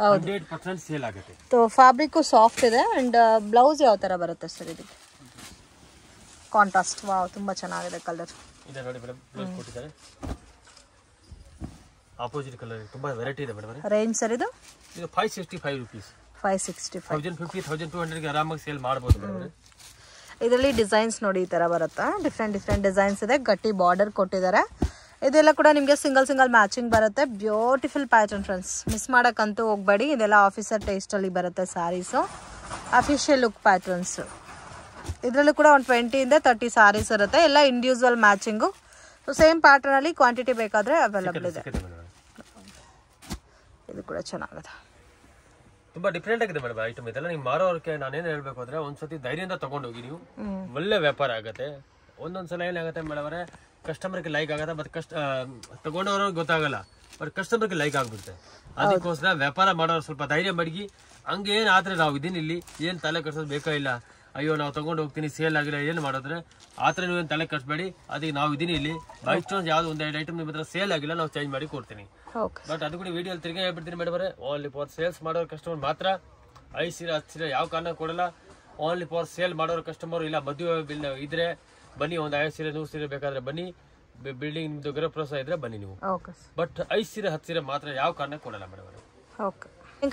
100% ಸೇಲ್ ಆಗುತ್ತೆ. ಫ್ಯಾಬ್ರಿಕ್ ಸಾಫ್ಟ್ ಇದೆ. ಅಂಡ್ ಬ್ಲೌಸ್ ಯಾವ ತರ ಬರುತ್ತೆ ಸರ್ ಇದಕ್ಕೆ? ಕಾಂಟ್ರಾಸ್ಟ್. ವಾವ್, ತುಂಬಾ ಚೆನ್ನಾಗಿದೆ ಕಲರ್. ಇದೆ ನೋಡಿ ಮೇಡಮ್, ಬ್ಲೌಸ್ ಕೊಟ್ಟಿದ್ದಾರೆ. ಆಪೋಸಿಟ್ ಕಲರ್ ತುಂಬಾ ವೆರೈಟಿ ಇದೆ ಮೇಡಮ್. ರೇಂಜ್ ಸರ್ ಇದು 565 ರೂಪೀಸ್. 565 1050 1200 ಗೆ ಆರಾಮಾಗಿ ಸೇಲ್ ಮಾಡಬಹುದು ಮೇಡಮ್. ಇದರಲ್ಲಿ ಡಿಸೈನ್ಸ್ ನೋಡಿ ಈ ತರ ಬರುತ್ತೆ. ಡಿಫ್ರೆಂಟ್ ಡಿಸೈನ್ಸ್ ಇದೆ. ಗಟ್ಟಿ ಬಾರ್ಡರ್ ಕೊಟ್ಟಿದ್ದಾರೆ. ಇದೆಲ್ಲ ಕೂಡ ನಿಮಗೆ ಸಿಂಗಲ್ ಮ್ಯಾಚಿಂಗ್ ಬರುತ್ತೆ. ಬ್ಯೂಟಿಫುಲ್ ಪ್ಯಾಟರ್ನ್ ಫ್ರೆಂಡ್ಸ್, ಮಿಸ್ ಮಾಡೋಕ್ಕಂತೂ ಹೋಗಬೇಡಿ. ಇದೆಲ್ಲ ಆಫೀಸರ್ ಟೇಸ್ಟಲ್ಲಿ ಬರುತ್ತೆ ಸ್ಯಾರೀಸು. Official look patterns. ಇದರಲ್ಲೂ ಕೂಡ ಒಂದು 20 ಇಂದ 30 ಸ್ಯಾರೀಸ್ ಇರುತ್ತೆ. ಎಲ್ಲ ಇಂಡಿವಿಜುವಲ್ ಮ್ಯಾಚಿಂಗು. ಸೊ ಸೇಮ್ ಪ್ಯಾಟರ್ನಲ್ಲಿ ಕ್ವಾಂಟಿಟಿ ಬೇಕಾದರೆ ಅವೈಲಬಲ್ ಇದೆ. ಇದು ಕೂಡ ಚೆನ್ನಾಗಿದೆ, ತುಂಬಾ ಡಿಫ್ರೆಂಟ್ ಆಗಿದೆ ಮೇಡಮ್ ಐಟಮ್. ಇದೆಲ್ಲ ನೀವು ಮಾರೋರ್ಗೆ ನಾನೇನು ಹೇಳ್ಬೇಕು ಅಂದ್ರೆ ಒಂದ್ಸತಿ ಧೈರ್ಯದಿಂದ ತಗೊಂಡೋಗಿ, ನೀವು ಒಳ್ಳೆ ವ್ಯಾಪಾರ ಆಗುತ್ತೆ. ಒಂದೊಂದ್ಸಲ ಏನಾಗುತ್ತೆ ಮೇಡಮ್, ಕಸ್ಟಮರ್ಗೆ ಲೈಕ್ ಆಗತ್ತೆ, ಬಟ್ ತಗೊಂಡವ್ರಿಗೆ ಗೊತ್ತಾಗಲ್ಲ, ಬಟ್ ಕಸ್ಟಮರ್ಗೆ ಲೈಕ್ ಆಗ್ಬಿಡುತ್ತೆ. ಅದಕ್ಕೋಸ್ಕರ ವ್ಯಾಪಾರ ಮಾಡೋರು ಸ್ವಲ್ಪ ಧೈರ್ಯ ಮಡಗಿ. ಹಂಗೇನ್ ಆದ್ರೆ ನಾವು ಇದೀನಿ ಇಲ್ಲಿ, ಏನ್ ತಲೆ ಕಟ್ಸೋದು ಬೇಕಾ ಇಲ್ಲ. ಅಯ್ಯೋ ನಾವು ತಗೊಂಡು ಹೋಗ್ತೀನಿ, ಸೇಲ್ ಆಗಿಲ್ಲ, ಏನು ಮಾಡಿದ್ರೆ ಆತರ ನೀವೇನು ತಲೆ ಕಟ್ಬೇಡಿ. ಅದಕ್ಕೆ ನಾವು ಇದೀನಿ ಇಲ್ಲಿ. ಬೈ ಚಾನ್ಸ್ ಯಾವ್ದು ಒಂದೆರಡು ಐಟಮ್ ನಿಮ್ಮ ಹತ್ರ ಸೇಲ್ ಆಗಿಲ್ಲ, ನಾವು ಚೇಂಜ್ ಮಾಡಿ ಕೊಡ್ತೀನಿ. ಬಟ್ ಅದು ಕೂಡ ವಿಡಿಯೋ ತಿರ್ಗಿ ಹೇಳ್ಬಿಡ್ತೀನಿ ಮೇಡಮ್. ಓನ್ಲಿ ಫಾರ್ ಸೇಲ್ಸ್ ಮಾಡೋರು ಕಸ್ಟಮರ್ ಮಾತ್ರ. 5 ಸೀರೆ 10 ಸೀರೆ ಯಾವ ಕಾರಣ ಕೊಡಲ್ಲ. ಓನ್ಲಿ ಫಾರ್ ಸೇಲ್ ಮಾಡೋರು ಕಸ್ಟಮರ್. ಇಲ್ಲ ಮದುವೆ ಇದ್ರೆ ಬನ್ನಿ, ಒಂದು 5 ಸೀರೆ 100 ಸೀರೆ ಬೇಕಾದ್ರೆ ಬನ್ನಿ. ಬಿಲ್ಡಿಂಗ್ ನಿಮ್ದು ಗೃಹ ಪ್ರವೇಶ ಇದ್ರೆ ಬನ್ನಿ ನೀವು. ಬಟ್ 5 ಸೀರೆ 10 ಸೀರೆ ಮಾತ್ರ ಯಾವ ಕಾರಣ ಕೊಡಲ್ಲ ಮೇಡಮ್.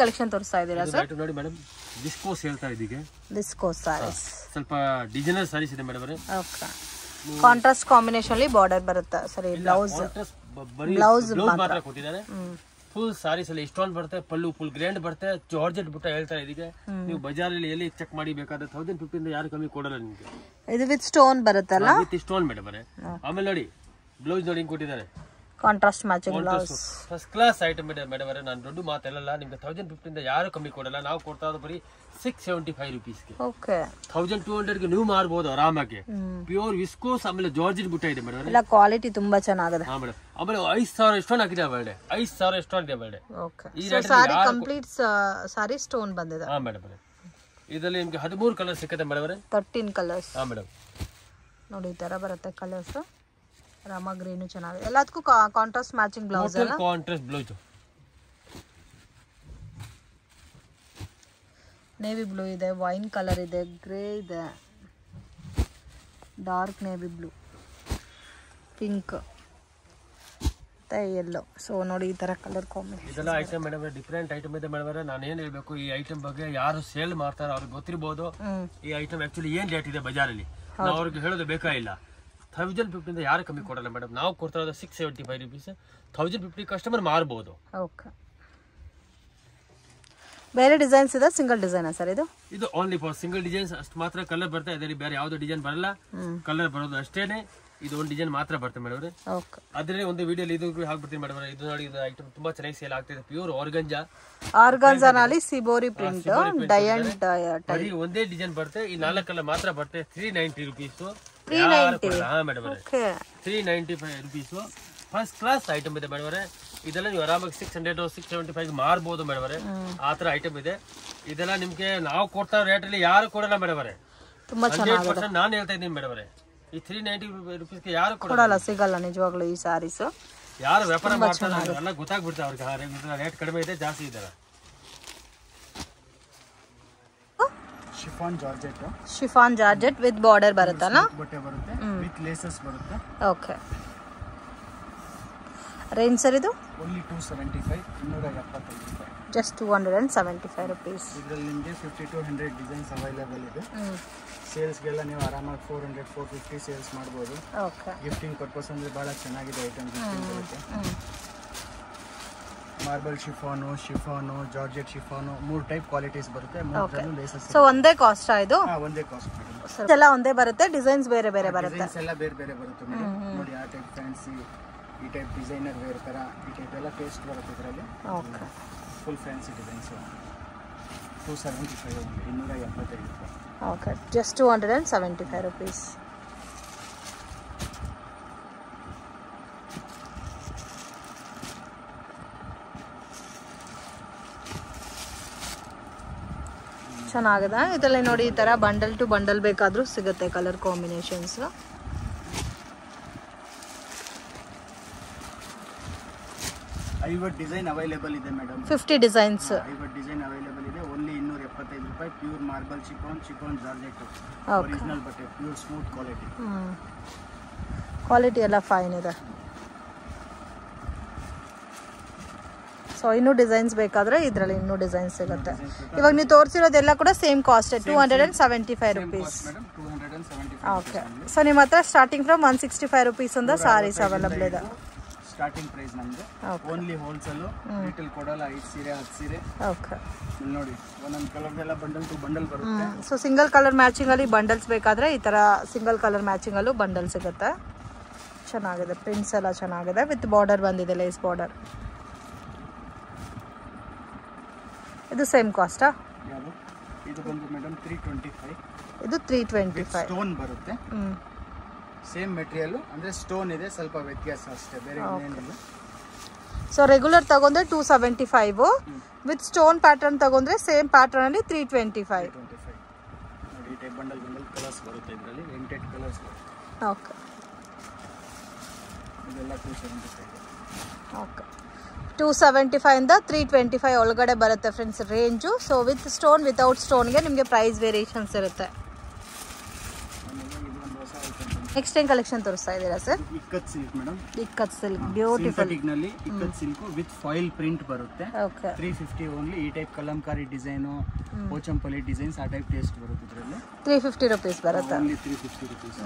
ಕಲೆಕ್ಷನ್ ತೋರಿಸ್ತಾ ಇದ್ದೀರಾ ಸರ್? ನೋಡಿ ಮೇಡಮ್, ವಿಸ್ಕೋಸ್ ಹೇಳ್ತಾ ಇದೀಗೆ. ವಿಸ್ಕೋಸ್ ಸಾರೀಸ್, ಸ್ವಲ್ಪ ಡಿಸೈನರ್ ಸಾರೀಸ್ ಇದೆ ಮೇಡಮ್. ಕಾಂಟ್ರಾಸ್ಟ್ ಕಾಂಬಿನೇಷನ್ ಅಲ್ಲಿ ಬಾರ್ಡರ್ ಬರುತ್ತೆ. ಸರಿ, ಬ್ಲೌಸ್ ಮಾತ್ರ ಕೊಟ್ಟಿದ್ದಾರೆ. ಫುಲ್ ಸಾರೀಸ್ ಅಲ್ಲಿ ಇಷ್ಟೊಂದು ಬರುತ್ತೆ. ಪಲ್ಲು ಫುಲ್ ಗ್ರ್ಯಾಂಡ್ ಬರುತ್ತೆ. ಜಾರ್ಜೆಟ್ ಬುಟ್ಟ ಹೇಳ್ತಾ ಇದೀಗೆ. ನೀವು ಬಜಾರಲ್ಲಿ ಎಲ್ಲಿ ಚೆಕ್ ಮಾಡಿ ಬೇಕಾದ್ರೆ 1050 ಇಂದ ಯಾರು ಕಮ್ಮಿ ಕೊಡಲ್ಲ ನಿಮ್ಗೆ. ಇದು ವಿತ್ ಸ್ಟೋನ್ ಬರುತ್ತಲ್ಲ? With stone madam. ಆಮೇಲೆ ನೋಡಿ ಬ್ಲೌಸ್ ನೋಡಿ ಕೊಟ್ಟಿದ್ದಾರೆ, contrast matching blouse. First class item ಇದೆ ಮೇಡಮ್. ನಾನು ದೊಡ್ಡ ಮಾತೆಲ್ಲ ನಿಮ್ಗೆ 1050 ಇಂದ ಯಾರು ಕಮ್ಮಿ ಕೊಡಲ್ಲ. ನಾವು ಕೊಡ್ತಾ ಇರೋದು ಬರೀ 675 ರೂಪೀಸ್ಗೆ. 1200ಗೆ ನೀವು ಮಾರ್ಬೋದು ಆರಾಮಾಗಿ. ಪ್ಯೂರ್ ವಿಸ್ಕೋಸ್ ಆಮೇಲೆ ಜಾರ್ಜೆಟ್ ಬುಟ್ಟ ಇದೆ ಮೇಡಮ್. ಎಲ್ಲ ಕ್ವಾಲಿಟಿ ತುಂಬಾ ಚೆನ್ನಾಗಿದೆ. ಹಾ ಮೇಡಮ್. ಆಮೇಲೆ 5000 ಎಷ್ಟೊಂದು ಹಾಕಿದೆ ಬರ್ಡೆ. 5000 ಎಷ್ಟೊಂದು ಇದೆ ಬರ್ಡೆ. ಈ ಸಾರಿ ಕಂಪ್ಲೀಟ್ ಸಾರಿ ಸ್ಟೋನ್ ಬಂದಿದೆ. ಹಾ ಮೇಡಮ್. ಇದರಲ್ಲಿ ನಿಮ್ಗೆ 13 ಕಲರ್ ಸಿಕ್ಕತ್ತೆ ಮೇಡಮ್. 13 ಕಲರ್ಸ್. ಹಾ ಮೇಡಮ್. ನೋಡಿ ಈ ತರ ಬರುತ್ತೆ ಕಲರ್ಸ್. ರಾಮ ಗ್ರೀನ್ ಚೆನ್ನಾಗಿದೆ. ಎಲ್ಲದಕ್ಕೂ ಕಾಂಟ್ರಾಸ್ಟ್ ಮ್ಯಾಚಿಂಗ್ ಬ್ಲೌಸ್ ಅಲ್ಲ? Contrast blouse. ನೇವಿ ಬ್ಲೂ ಇದೆ, ವೈನ್ ಕಲರ್ ಇದೆ, ಗ್ರೇ ಇದೆ, ಡಾರ್ಕ್ ನೇವಿ ಬ್ಲೂ, ಪಿಂಕ್ ಮತ್ತೆ ಯೆಲ್ಲೋ. ಸೊ ನೋಡಿ ಈ ತರ ಕಲರ್ ಕಾಂಬಿನೇಷನ್. ಇದೆಲ್ಲ ಐಟಮ್ ಮೇಡಮ್ ಡಿಫ್ರೆಂಟ್ ಐಟಮ್ ಇದೆ ಮೇಡಮ್. ನಾನು ಏನ್ ಹೇಳ್ಬೇಕು, ಈ ಐಟಮ್ ಬಗ್ಗೆ ಯಾರು ಸೇಲ್ ಮಾಡ್ತಾರೋ ಅವ್ರಿಗೆ ಗೊತ್ತಿರಬಹುದು. ಈ ಐಟಮ್ ಆಕ್ಚುಲಿ ಏನ್ ರೇಟ್ ಇದೆ ಬಜಾರಲ್ಲಿ, ನಾವು ಅವ್ರಿಗೆ ಹೇಳೋದು ಬೇಕಾ ಇಲ್ಲ. 1050 ಇಂದ ಯಾರು ಕಮ್ಮಿ ಕೊಡಲ್ಲ ಮೇಡಮ್. ನಾವು ಕೊಡ್ತಾ ಇರೋದು 675 ರೂಪೀಸ್. 1050 ಕಸ್ಟಮರ್ ಮಾರ್ಬೋದು. ಓಕೆ. ಬೇರೆ ಡಿಸೈನ್ಸ್ ಇದೆ, ಸಿಂಗಲ್ ಡಿಸೈನ್ ಸರ್ ಇದು? ಇದು ಓನ್ಲಿ ಫಾರ್ ಸಿಂಗಲ್ ಡಿಸೈನ್ಸ್ ಅಷ್ಟು ಮಾತ್ರ ಕಲರ್ ಬರುತ್ತೆ. ಅದರಲ್ಲಿ ಬೇರೆ ಯಾವ್ದು ಡಿಸೈನ್ ಬರಲ್ಲ. ಕಲರ್ ಬರೋದು ಅಷ್ಟೇನೆ. ಇದು ಒಂದು ಡಿಸೈನ್ ಮಾತ್ರ ಬರುತ್ತೆ ಮೇಡಮ್. ಅದ್ರಲ್ಲಿ ಒಂದು ವಿಡಿಯೋ ಇದು ಹಾಕ್ಬಿಡ್ತೀನಿ ಮೇಡಮ್. ಇದು ನೋಡಿ, ಇದು ಐಟಮ್ ತುಂಬಾ ಚೆನ್ನಾಗಿ ಸೇಲ್ ಆಗ್ತಿದೆ. ಪ್ಯೂರ್ ಆರ್ಗಂಜಾನಲ್ಲಿ ಸಿಬೋರಿ ಪ್ರಿಂಟ್, ಡಯಂಟ್ ಬರೀ ಒಂದೇ ಡಿಸೈನ್ ಬರುತ್ತೆ. ಈ 4 ಕಲರ್ ಮಾತ್ರ ಬರುತ್ತೆ. 390 rupees. 395 rupees. First class item ಇದೆ ಮೇಡಮ್. ಇದೆಲ್ಲ ನೀವು ಆರಾಮಾಗಿ 600 675 ಮಾರ್ಬೋದು ಮೇಡಮ್. ಆತರ ಐಟಮ್ ಇದೆ. ಇದೆಲ್ಲ ನಿಮ್ಗೆ ನಾವು ಕೊಡ್ತಾ ರೇಟ್ ಅಲ್ಲಿ ಯಾರು ಕೊಡಲ್ಲ ಮೇಡಮ್. 100% ನಾನು ಹೇಳ್ತಾ ಇದ್ದೀನಿ ಮೇಡಮ್. ಈ 390 ರೂಪೀಸ್ಗೆ ಯಾರು ಕೊಡಲ್ಲ, ಸಿಗಲ್ಲ ನಿಜವಾಗ್ಲೂ ಈ ಸ್ಯಾರೀಸ್. ಯಾರು ವ್ಯಾಪಾರ ಮಾಡ್ತಾರೆ ಎಲ್ಲ ಗೊತ್ತಾಗ್ಬಿಡುತ್ತೆ ಅವ್ರಿಗೆ ರೇಟ್ ಕಡಿಮೆ ಇದೆ ಜಾಸ್ತಿ ಇದೆ. ಶಿಫಾನ್ ಜಾರ್ಜೆಟ್ ವಿತ್ ಬಾರ್ಡರ್ ಬರುತ್ತಲ್ಲ, ಬಟ್ಟೆ ಬರುತ್ತೆ ವಿತ್ ಲೇಸಸ್ ಬರುತ್ತೆ. ಓಕೆ, ರೇಂಜ್ ಸರ್ ಇದು ಓನ್ಲಿ 275, 275 ರೂಪಾಯಿ. Just 275 rupees. ಇದರಲ್ಲಿ ನಿಮಗೆ 50 to 100 ಡಿಸೈನ್ಸ್ ಅವೈಲೇಬಲ್ ಇದೆ. ಸೇಲ್ಸ್ಗೆಲ್ಲ ನೀವು ಆರಾಮಾಗಿ 400 450 ಸೇಲ್ಸ್ ಮಾಡ್ಬೋದು. ಓಕೆ, ಗಿಫ್ಟಿಂಗ್ ಪರ್ಪಸ್ ಅಂದರೆ ಭಾಳ ಚೆನ್ನಾಗಿದೆ ಐಟಮ್. ಗಿಫ್ಟಿಂಗ್ ಬರುತ್ತೆ. Marble chiffon, georgette chiffon, 3 type qualities ಬರುತ್ತೆ. 3 ಲೇಸಸ್. ಸೊ ಒಂದೇ ಕಾಸ್ಟ್ ಇದು? ಒಂದೇ ಕಾಸ್ಟ್ ಮೇಡಮ್. ಎಲ್ಲ ಒಂದೇ ಬರುತ್ತೆ, ಡಿಸೈನ್ಸ್ ಬೇರೆ ಬೇರೆ ಬರುತ್ತೆ. ಡಿಸೈನ್ಸ್ ಎಲ್ಲ ಬೇರೆ ಬೇರೆ ಬರುತ್ತೆ ಮೇಡಮ್. ನೋಡಿ ಆ ಟೈಪ್ ಫ್ಯಾನ್ಸಿ, ಈ ಟೈಪ್ ಡಿಸೈನರ್ ವೇರ್ ಥರ, ಈ ಟೈಪ್ ಎಲ್ಲ ಟೇಸ್ಟ್ ಬರುತ್ತೆ ಇದರಲ್ಲಿ. ಓಕೆ, ಫುಲ್ ಫ್ಯಾನ್ಸಿ ಡಿಸೈನ್ಸ್ 275, 275 ರೂಪಾಯಿ. Okay, just 275 rupees. ಚೆನ್ನಾಗಿದೆ. ಇದರಲ್ಲಿ ನೋಡಿ ಈ ಥರ ಬಂಡಲ್ ಟು ಬಂಡಲ್ ಬೇಕಾದರೂ ಸಿಗುತ್ತೆ ಕಲರ್ ಕಾಂಬಿನೇಷನ್ಸ್. 50 ಡಿಸೈನ್ ಅವೈಲೇಬಲ್ ಇದೆ ಮೇಡಮ್. 50 ಡಿಸೈನ್ಸ್ 50 ಡಿಸೈನ್ ಅವೈಲೇಬಲ್ ಇದೆ. ಓನ್ಲಿ 275 ರೂಪಾಯಿ. Pure marble chiffon georgette, original ಬಟ್ಟೆ, ಪ್ಯೂರ್ ಸ್ಮೂತ್ ಕ್ವಾಲಿಟಿ. ಕ್ವಾಲಿಟಿ ಎಲ್ಲ ಫೈನ್ ಇದೆ. ಸೊ ಇನ್ನೂ ಡಿಸೈನ್ಸ್ ಬೇಕಾದರೆ ಇದರಲ್ಲಿ ಇನ್ನೂ ಡಿಸೈನ್ಸ್ ಸಿಗುತ್ತೆ. ಇವಾಗ ನೀವು ತೋರಿಸಿರೋದೆಲ್ಲ ಕೂಡ same cost 275 rupees. Okay, so ನಿಮ್ಮ ಹತ್ರ ಸ್ಟಾರ್ಟಿಂಗ್ ಫ್ರಮ್ 165 rupees ಇಂದ ಸಾರೀಸ್ ಅವೈಲಬಲ್ ಇದೆ. ಸ್ಟಾರ್ಟಿಂಗ್ ಪ್ರೈಸ್ ನಮ್ದು. ಓನ್ಲಿ ಹೋಲ್ಸೇಲ್, ರಿಟೇಲ್ ಕೊಡಲ್ಲ. 5 ಸೀರೆ 10 ಸೀರೆ. ಓಕೆ, ಇಲ್ಲಿ ನೋಡಿ ಒಂದೊಂದು ಕಲರ್ ಎಲ್ಲ ಬಂಡಲ್ ಟು ಬಂಡಲ್ ಬರುತ್ತೆ. ಸೊ ಸಿಂಗಲ್ ಕಲರ್ ಮ್ಯಾಚಿಂಗ್ ಅಲ್ಲಿ ಬಂಡಲ್ಸ್ ಬೇಕಾದ್ರೆ ಈ ತರ ಸಿಂಗಲ್ ಕಲರ್ ಮ್ಯಾಚಿಂಗ್ ಅಲ್ಲೂ ಬಂಡಲ್ ಸಿಗುತ್ತೆ. ಚೆನ್ನಾಗಿದೆ, ಪ್ರಿಂಟ್ಸ್ ಎಲ್ಲ ಚೆನ್ನಾಗಿದೆ. ವಿತ್ ಬಾರ್ಡರ್ ಬಂದಿದೆ, ಲೇಸ್ ಬಾರ್ಡರ್. ಇದು ಸೇಮ್ ಕಾಸ್ಟಾ? ಇದು ಬಂದು ಮೇಡಮ್ 325. ಇದು 325. ಸ್ಟೋನ್ ಬರುತ್ತೆ. ಸೇಮ್ ಮೆಟೀರಿಯಲ್ ಅಂದ್ರೆ ಸ್ಟೋನ್ ಇದೆ, ಸ್ವಲ್ಪ ವ್ಯತ್ಯಾಸ ಅಷ್ಟೇ, ಬೇರೆ ಏನಿಲ್ಲ. ಸೊ ರೆಗ್ಯುಲರ್ ತಗೊಂಡ್ರೆ 275, ವಿತ್ ಸ್ಟೋನ್ ಪ್ಯಾಟರ್ನ್ ತಗೊಂಡ್ರೆ ಸೇಮ್ ಪ್ಯಾಟರ್ನ್ ಅಲ್ಲಿ 325. ನೋಡಿ ಈ ಟೈಪ್ ಬಂಡಲ್ ಕಲರ್ಸ್ ಬರುತ್ತೆ ಇದರಲ್ಲಿ, 8 ಕಲರ್ಸ್ ಬರುತ್ತೆ. ಓಕೆ, ಇದೆಲ್ಲ 275. ಓಕೆ, 275 ಇಂದ 325 ಒಳಗಡೆ ಬರುತ್ತೆ friends range. So with stone without ಸ್ಟೋನ್ಗೆ ನಿಮಗೆ ಪ್ರೈಸ್ ವೇರಿಯೇಷನ್ಸ್ ಇರುತ್ತೆ. ನೆಕ್ಸ್ಟ್ ಏನ್ ಕಲೆಕ್ಷನ್ ತೋರಿಸ್ತಾ ಇದ್ದೀರಾ sir? Ikat silk madam. Ikat silk beautiful ನಲ್ಲಿ ikat silk with foil print ಬರುತ್ತೆ. Okay, 350 only. ಈ type Kalamkari design, Pochampalli designs ಆ ಟೈಪ್ ಟೇಸ್ಟ್ ಬರುತ್ತೆ ಇದರಲ್ಲಿ. 350 rupees ಬರುತ್ತೆ. Only 350 rupees.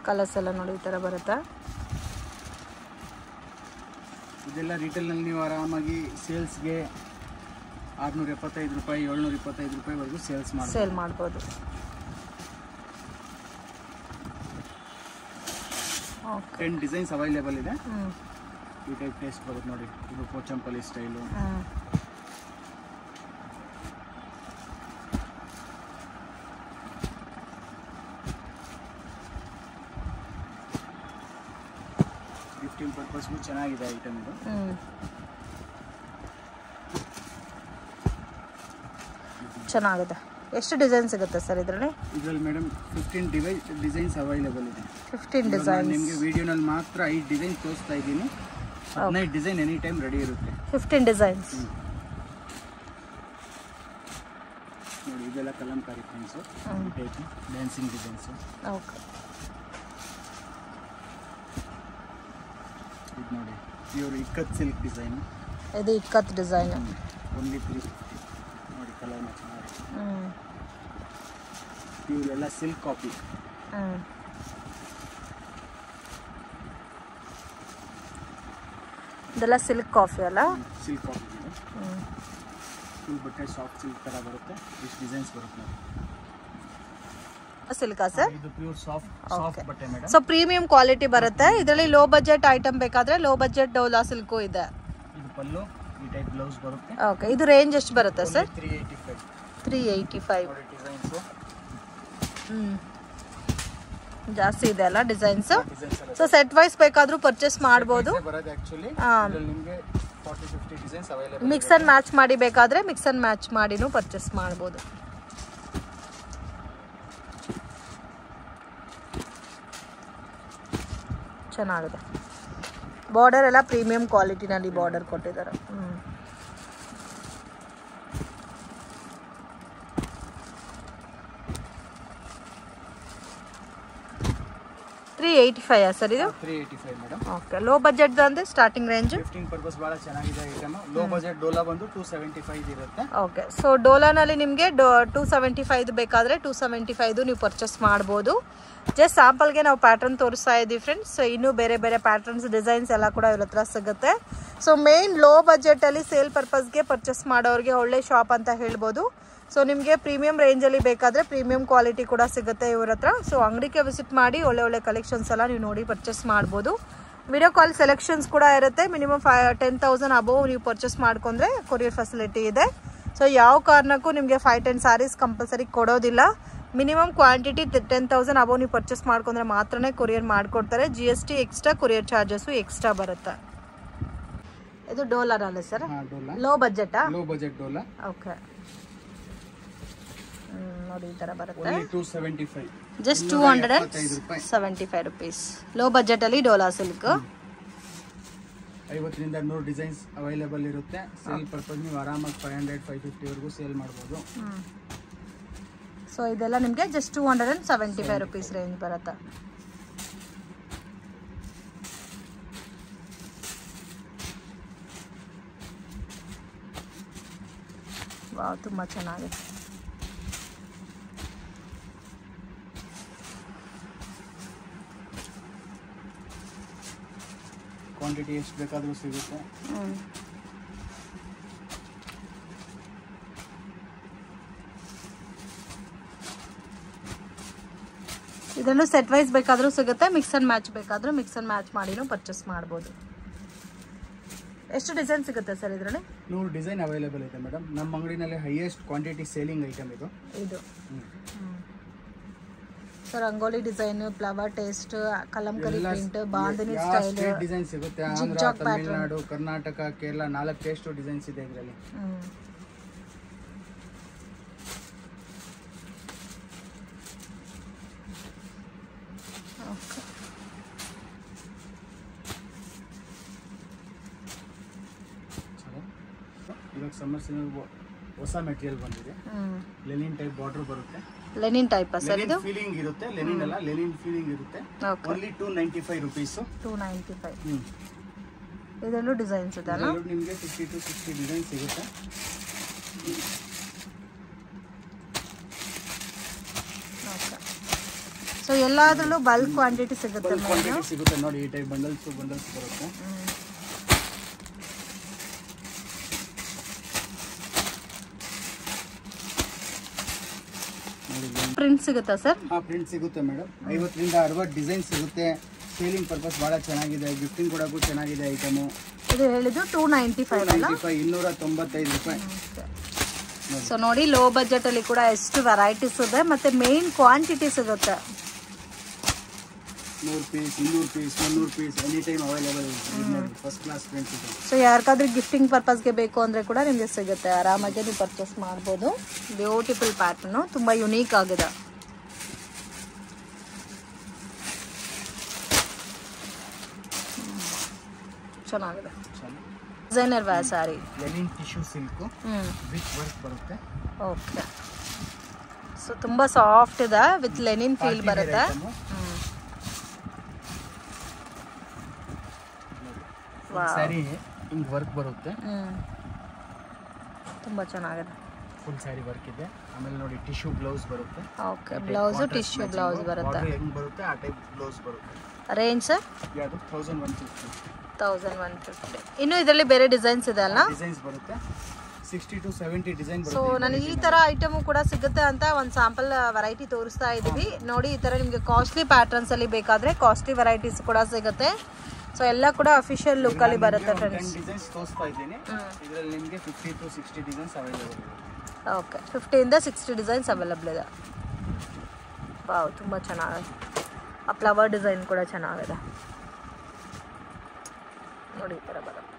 ಕಲರ್ಸ್ ಎಲ್ಲ ನೋಡಿ ಈ ತರ ಬರುತ್ತೆ. ಇದೆಲ್ಲ ರಿಟೇಲ್ ನಲ್ಲಿ ನೀವು ಆರಾಮಾಗಿ ಸೇಲ್ಸ್ಗೆ 675 ರೂಪಾಯಿ 725 ರೂಪಾಯಿವರೆಗೂ ಸೇಲ್ ಮಾಡ್ಬೋದು. ಓಕೆ, 10 ಡಿಸೈನ್ಸ್ ಅವೈಲೇಬಲ್ ಇದೆ. ಈ ಟೈಪ್ ಟೇಸ್ಟ್ ಬರುತ್ತೆ ನೋಡಿ. ಇದು ಪೋಚಂಪಲ್ಲಿ ಸ್ಟೈಲು. ಗಿಫ್ಟಿಂಗ್ ಪರ್ಪಸ್ಗೂ ಚೆನ್ನಾಗಿದೆ ಐಟಮ್ ಇದು. ಚೆನ್ನಾಗಿದೆ. ಎಷ್ಟು ಡಿಸೈನ್ ಸಿಗುತ್ತೆ ಸರ್ ಇದರಲ್ಲಿ? ಇದರಲ್ಲಿ ಮೇಡಮ್ 15 ಡಿಸೈನ್ಸ್ ಅವೈಲೇಬಲ್ ಇದೆ. 15 ಡಿಸೈನ್ಸ್. ನಿಮಗೆ ವಿಡಿಯೋನಲ್ಲಿ ಮಾತ್ರ 5 ಡಿಸೈನ್ ತೋರಿಸ್ತಾ ಇದ್ದೀನಿ. 15 ಡಿಸೈನ್ ಎನಿ ಟೈಮ್ ರೆಡಿ ಇರುತ್ತೆ. 15 ಡಿಸೈನ್ಸ್. ನೋಡಿ ಇದೆಲ್ಲ ಕಲಂಕಾರಿ ಪ್ರಿಂಟ್ಸು, ಈ ಟೈಪ್ ಡ್ಯಾನ್ಸಿಂಗ್ ಡಿಸೈನ್ಸು. ಓಕೆ, ಇದು ನೋಡಿ ಪ್ಯೂರ್ ಇಕ್ಕತ್ ಸಿಲ್ಕ್ ಡಿಸೈನ್. ಇದು ಇಕ್ಕತ್ ಡಿಸೈನ್. ಓನ್ಲಿ 350. ನೋಡಿ ಕಲರ್ ಚೆನ್ನಾಗಿದೆ. ಪ್ಯೂರ್ ಎಲ್ಲ ಸಿಲ್ಕ್ ಕಾಪಿ. ಇದೆಲ್ಲ ಸಿಲ್ಕ್ ಕಾಫಿ ಅಲ್ಲ? ಸಿಲ್ಕ್ ಕಾಪಿ ಇದೆ. ಫುಲ್ ಬಟ್ಟೆ ಸಾಫ್ಟ್ ಸಿಲ್ಕ್ ತರ ಬರುತ್ತೆ. ಇಷ್ಟು ಡಿಸೈನ್ಸ್ ಬರುತ್ತೆ. ಸಿಲ್ಕಾ ಸರ್? ಇದು ಪ್ಯೂರ್ ಸಾಫ್ಟ್ ಬಟ್ಟೆ ಮೇಡಮ್. ಸೊ ಪ್ರೀಮಿಯಂ ಕ್ವಾಲಿಟಿ ಬರುತ್ತೆ. ಇದರಲ್ಲಿ ಲೋ ಬಜೆಟ್ ಐಟಮ್ ಬೇಕಾದ್ರೆ ಲೋ ಬಜೆಟ್ ಡೋಲಾ ಸಿಲ್ಕು ಇದೆ. ಇದು ಪಲ್ಲು, ಈ ಟೈಪ್ ಬ್ಲೌಸ್ ಬರುತ್ತೆ. ಓಕೆ, ಇದು ರೇಂಜ್ ಎಷ್ಟು ಬರುತ್ತೆ ಸರ್? 385. 385. ನೋಡಿ ಡಿಸೈನ್ಸ್ ಜಾಸ್ತಿ ಇದೆ ಅಲ್ಲ ಡಿಸೈನ್ಸ್. ಸೊ ಸೆಟ್ ವೈಸ್ ಬೇಕಾದ್ರೂ ಪರ್ಚೇಸ್ ಮಾಡಬಹುದು. ಬರೋದು ಆಕ್ಚುಲಿ ಇದರಲ್ಲಿ ನಿಮಗೆ 40-50 designs available. Mix and match ಮಾಡಿ ಬೇಕಾದ್ರೆ ಮಿಕ್ಸ್ ಅಂಡ್ ಮ್ಯಾಚ್ ಮಾಡಿನೂ ಪರ್ಚೇಸ್ ಮಾಡಬಹುದು. ಚೆನ್ನಾಗಿದೆ. ಬಾರ್ಡರ್ ಎಲ್ಲ ಪ್ರೀಮಿಯಂ ಕ್ವಾಲಿಟಿನಲ್ಲಿ ಬಾರ್ಡರ್ ಕೊಟ್ಟಿದ್ದಾರೆ. 385 ಸರ್ ಇದು? 385 ಮೇಡಮ್. ಓಕೆ. ಲೋ ಬಜೆಟ್ ಅಂದ್ರೆ ಸ್ಟಾರ್ಟಿಂಗ್ ರೇಂಜ್? ಗಿಫ್ಟಿಂಗ್ ಪರ್ಪಸ್ ಬಹಳ ಚೆನ್ನಾಗಿದೆ ಐಟಮ್. ಲೋ ಬಜೆಟ್ ಡೋಲಾ ಬಂದು 275 ಇರುತ್ತೆ. ಓಕೆ. ಸೊ ಡೋಲಾನಲ್ಲಿ ನಿಮಗೆ 275 ಬೇಕಾದರೆ 275 ನೀವು ಪರ್ಚೇಸ್ ಮಾಡ್ಬೋದು. ಜಸ್ಟ್ ಸ್ಯಾಂಪಲ್ಗೆ ನಾವು ಪ್ಯಾಟರ್ನ್ ತೋರಿಸ್ತಾ ಇದ್ದೀವಿ ಫ್ರೆಂಡ್ಸ್. ಸೊ ಇನ್ನೂ ಬೇರೆ ಬೇರೆ ಪ್ಯಾಟರ್ನ್ಸ್ ಡಿಸೈನ್ಸ್ ಎಲ್ಲ ಕೂಡ ಇವ್ರ ಹತ್ರ ಸಿಗುತ್ತೆ. ಸೊ ಮೇನ್ ಲೋ ಬಜೆಟಲ್ಲಿ ಸೇಲ್ ಪರ್ಪಸ್ಗೆ ಪರ್ಚೇಸ್ ಮಾಡೋರಿಗೆ ಒಳ್ಳೆ ಶಾಪ್ ಅಂತ ಹೇಳ್ಬೋದು. ಸೊ ನಿಮಗೆ ಪ್ರೀಮಿಯಂ ರೇಂಜಲ್ಲಿ ಬೇಕಾದರೆ ಪ್ರೀಮಿಯಂ ಕ್ವಾಲಿಟಿ ಕೂಡ ಸಿಗುತ್ತೆ ಇವ್ರ ಹತ್ರ. ಸೊ ಅಂಗಡಿಗೆ ವಿಸಿಟ್ ಮಾಡಿ ಒಳ್ಳೆ ಒಳ್ಳೆ ಕಲೆಕ್ಷನ್ಸ್ ಎಲ್ಲ ನೀವು ನೋಡಿ ಪರ್ಚೇಸ್ ಮಾಡ್ಬೋದು. ವಿಡಿಯೋ ಕಾಲ್ ಸೆಲೆಕ್ಷನ್ಸ್ ಕೂಡ ಇರುತ್ತೆ. ಮಿನಿಮಮ್ 10,000 ಅಬೋವ್ ನೀವು ಪರ್ಚೇಸ್ ಮಾಡ್ಕೊಂಡ್ರೆ ಕೊರಿಯರ್ ಫೆಸಿಲಿಟಿ ಇದೆ. ಸೊ ಯಾವ ಕಾರಣಕ್ಕೂ ನಿಮಗೆ 5-10 ಸ್ಯಾರೀಸ್ ಕಂಪಲ್ಸರಿ ಕೊಡೋದಿಲ್ಲ. ಮಿನಿಮಮ್ ಕ್ವಾಂಟಿಟಿ 10,000 ಅಬೋವ್ ನೀವು ಪರ್ಚೇಸ್ ಮಾಡ್ಕೊಂಡ್ರೆ ಮಾತ್ರನೇ ಕೊರಿಯರ್ ಮಾಡಿಕೊಡ್ತಾರೆ. GST extra, courier charges extra ಬರುತ್ತೆ. ಇದು ಡೋಲಾರಲ್ಲ ಸರ್? ಲೋ ಬಜೆಟಾ? Low budget dola. ಓಕೆ. ನೋಡಿ ಈ ಥರ ಬರುತ್ತೆ. 275. Just 275 rupees. ಲೋ ಬಜೆಟಲ್ಲಿ ಡೋಲಾ ಸಿಲ್ಕ್. 50 ರಿಂದ 100 ಡಿಸೈನ್ಸ್ ಅವೈಲೇಬಲ್ ಇರುತ್ತೆ. ಸೇಲ್ ಪರ್ಪಸ್ ನೀವು ಆರಾಮಾಗಿ 500-550 ವರೆಗೂ ಸೇಲ್ ಮಾಡ್ಬೋದು. ಸೊ ಇದೆಲ್ಲ ನಿಮಗೆ ಜಸ್ಟ್ 275 ರುಪೀಸ್ ರೇಂಜ್ ಬರುತ್ತೆ. ವಾವ್, ತುಂಬ ಚೆನ್ನಾಗಿದೆ. ಕ್ವಾಂಟಿಟಿ ಎಷ್ಟು ಬೇಕಾದರೂ ಸಿಗುತ್ತೆ. ಇದನ್ನು ಸೆಟ್ ವೈಸ್ ಬೇಕಾದರೂ ಸಿಗುತ್ತೆ. ಮಿಕ್ಸ್ ಅಂಡ್ ಮ್ಯಾಚ್ ಬೇಕಾದರೂ ಮಿಕ್ಸ್ ಅಂಡ್ ಮ್ಯಾಚ್ ಮಾಡಿನೂ ಪರ್ಚೇಸ್ ಮಾಡ್ಬೋದು. ಎಷ್ಟು ಡಿಸೈನ್ ಸಿಗುತ್ತೆ ಸರ್ ಇದರಲ್ಲಿ? 100 ಡಿಸೈನ್ ಅವೈಲೇಬಲ್ ಇದೆ ಮೇಡಮ್. ನಮ್ಮ ಅಂಗಡಿನಲ್ಲಿ ಹೈಯೆಸ್ಟ್ ಕ್ವಾಂಟಿಟಿ ಸೇಲಿಂಗ್ ಐಟಮ್ ಇದು. So rangoli design, flower taste, Kalamkari print, bandhani style design ಸಿಗುತ್ತೆ. ಆಂಧ್ರ, ತಮಿಳುನಾಡು, ಕರ್ನಾಟಕ, ಕೇರಳ 4 ಟೇಸ್ಟ್ ಡಿಸೈನ್ಸ್ ಇದೆ ಇದರಲ್ಲಿ. ಇವಾಗ ಸಮ್ಮರ್ ಸೀಸನ್ ಹೊಸ ಮೆಟೀರಿಯಲ್ ಬಂದಿದೆ. ಲೆನಿನ್ ಟೈಪ್ ಬಾರ್ಡರ್ ಬರುತ್ತೆ. ಲೆನಿನ್ ಟೈಪ್ ಸರ್ ಇದು? ಫೀಲಿಂಗ್ ಇರುತ್ತೆ. ಲೆನಿನ್ ಅಲ್ಲ, ಲೆನಿನ್ ಫೀಲಿಂಗ್ ಇರುತ್ತೆ. Only 295 rupees. 295. ಇದರಲ್ಲೂ ಡಿಸೈನ್ಸ್ ಇದೆ ಅಲ್ಲ? ನಿಮಗೆ 50 to 60 ಡಿಸೈನ್ ಸಿಗುತ್ತೆ. ಸೊ ಎಲ್ಲಾದ್ರಲ್ಲೂ ಬಲ್ಕ್ ಕ್ವಾಂಟಿಟಿ ಸಿಗುತ್ತೆ. ಸಿಗುತ್ತೆ ನೋಡಿ, ಈ ಟೈಪ್ ಬಂಡಲ್ಸ್ ಬರುತ್ತೆ. ಪ್ರಿಂಟ್ ಸಿಗುತ್ತಾ ಸರ್? ಪ್ರಿಂಟ್ ಸಿಗುತ್ತೆ ಮೇಡಮ್. 50 ರಿಂದ 60 ಡಿಸೈನ್ ಸಿಗುತ್ತೆ. ಸೇಲಿಂಗ್ ಪರ್ಪಸ್ ಬಹಳ ಚೆನ್ನಾಗಿದೆ. ಗಿಫ್ಟಿಂಗ್ ಕೊಡೋಕ್ಕೂ ಚೆನ್ನಾಗಿದೆ ಐಟಮು. ಇದು ಹೇಳಿದ್ದು 295 ಅಲ್ಲ? 295 ರೂಪಾಯಿ. ಸೊ ನೋಡಿ, ಲೋ ಬಜೆಟ್ ಅಲ್ಲಿ ಕೂಡ ಎಷ್ಟು ವೆರೈಟೀಸ್ ಇದೆ ಮತ್ತೆ ಮೇನ್ ಕ್ವಾಂಟಿಟಿ ಸಿಗುತ್ತೆ. 100 piece, 200 piece, 300 piece any time available ಇದೆ. ಫಸ್ಟ್ ಕ್ಲಾಸ್ ಪ್ರಿಂಟ್ ಇದೆ. ಸೊ ಯಾರಿಗಾದ್ರೂ ಗಿಫ್ಟಿಂಗ್ ಪರ್ಪಸ್ಗೆ ಬೇಕು ಅಂದರೆ ಕೂಡ ನಿಮಗೆ ಸಿಗುತ್ತೆ. ಆರಾಮಾಗಿ ನೀವು ಪರ್ಚೇಸ್ ಮಾಡ್ಬೋದು. ಬ್ಯೂಟಿಫುಲ್ ಪ್ಯಾಟರ್ನು, ತುಂಬ ಯುನೀಕ್ ಆಗಿದೆ. ಚೆನ್ನಾಗಿದೆ. Designer wear sari. Linen tissue silk with work ಬರುತ್ತೆ. ಓಕೆ. ಸೊ ತುಂಬ ಸಾಫ್ಟ್ ಇದೆ, ವಿತ್ ಲೆನಿನ್ ಫೀಲ್ ಬರುತ್ತೆ. ಸ್ಯಾರಿ ಹಿಂಗ್ ವರ್ಕ್ ಬರುತ್ತೆ. ತುಂಬ ಚೆನ್ನಾಗಿದೆ. ಫುಲ್ ಸ್ಯಾರಿ ವರ್ಕ್ ಇದೆ. ಆಮೇಲೆ ನೋಡಿ ಟಿಶ್ಯೂ ಬ್ಲೌಸ್ ಬರುತ್ತೆ. ಓಕೆ, ಬ್ಲೌಸ್ ಟಿಶ್ಯೂ ಬ್ಲೌಸ್ ಬರುತ್ತೆ. ಹೆಂಗ್ ಬರುತ್ತೆ ಆ ಟೈಪ್ ಬ್ಲೌಸ್ ಬರುತ್ತೆ. Range sir? ಯಾವುದು 1150. 1150. ಇನ್ನು ಇದರಲ್ಲಿ ಬೇರೆ ಡಿಸೈನ್ಸ್ ಇದೆ ಅಲ್ಲ? ಡಿಸೈನ್ಸ್ ಬರುತ್ತೆ. 60 to 70 ಡಿಸೈನ್ ಬರುತ್ತೆ. ಸೊ ನನಗೆ ಈ ತರ ಐಟಮು ಕೂಡ ಸಿಗುತ್ತೆ ಅಂತ ಒಂದು ಸ್ಯಾಂಪಲ್ ವೆರೈಟಿ ತೋರಿಸ್ತಾ ಇದ್ದೀವಿ ನೋಡಿ. ಈ ತರ ನಿಮಗೆ ಕಾಸ್ಟ್ಲಿ ಪ್ಯಾಟರ್ನ್ಸ್ ಅಲ್ಲಿ ಬೇಕಾದ್ರೆ ಕಾಸ್ಟ್ಲಿ ವೆರೈಟೀಸ್ ಕೂಡ ಸಿಗುತ್ತೆ. ಸೊ ಎಲ್ಲ ಕೂಡ ಅಫಿಷಿಯಲ್ ಲುಕ್ ಅಲ್ಲಿ ಬರುತ್ತೆ ಫ್ರೆಂಡ್ಸ್. ಡಿಸೈನ್ಸ್ ತೋರಿಸ್ತಾ ಇದ್ದೀನಿ. ಇದರಲ್ಲಿ ನಿಮಗೆ 50 to 60 ಡಿಸೈನ್ಸ್ ಅವೈಲೇಬಲ್ ಇದೆ. ಓಕೆ, 50 ಇಂದ 60 ಡಿಸೈನ್ಸ್ ಅವೈಲೇಬಲ್ ಇದೆ. ವಾವ್, ತುಂಬ ಚೆನ್ನಾಗಿದೆ. ಆ ಫ್ಲವರ್ ಡಿಸೈನ್ ಕೂಡ ಚೆನ್ನಾಗಿದೆ ನೋಡಿ, ಈ ಥರ ಬರುತ್ತೆ.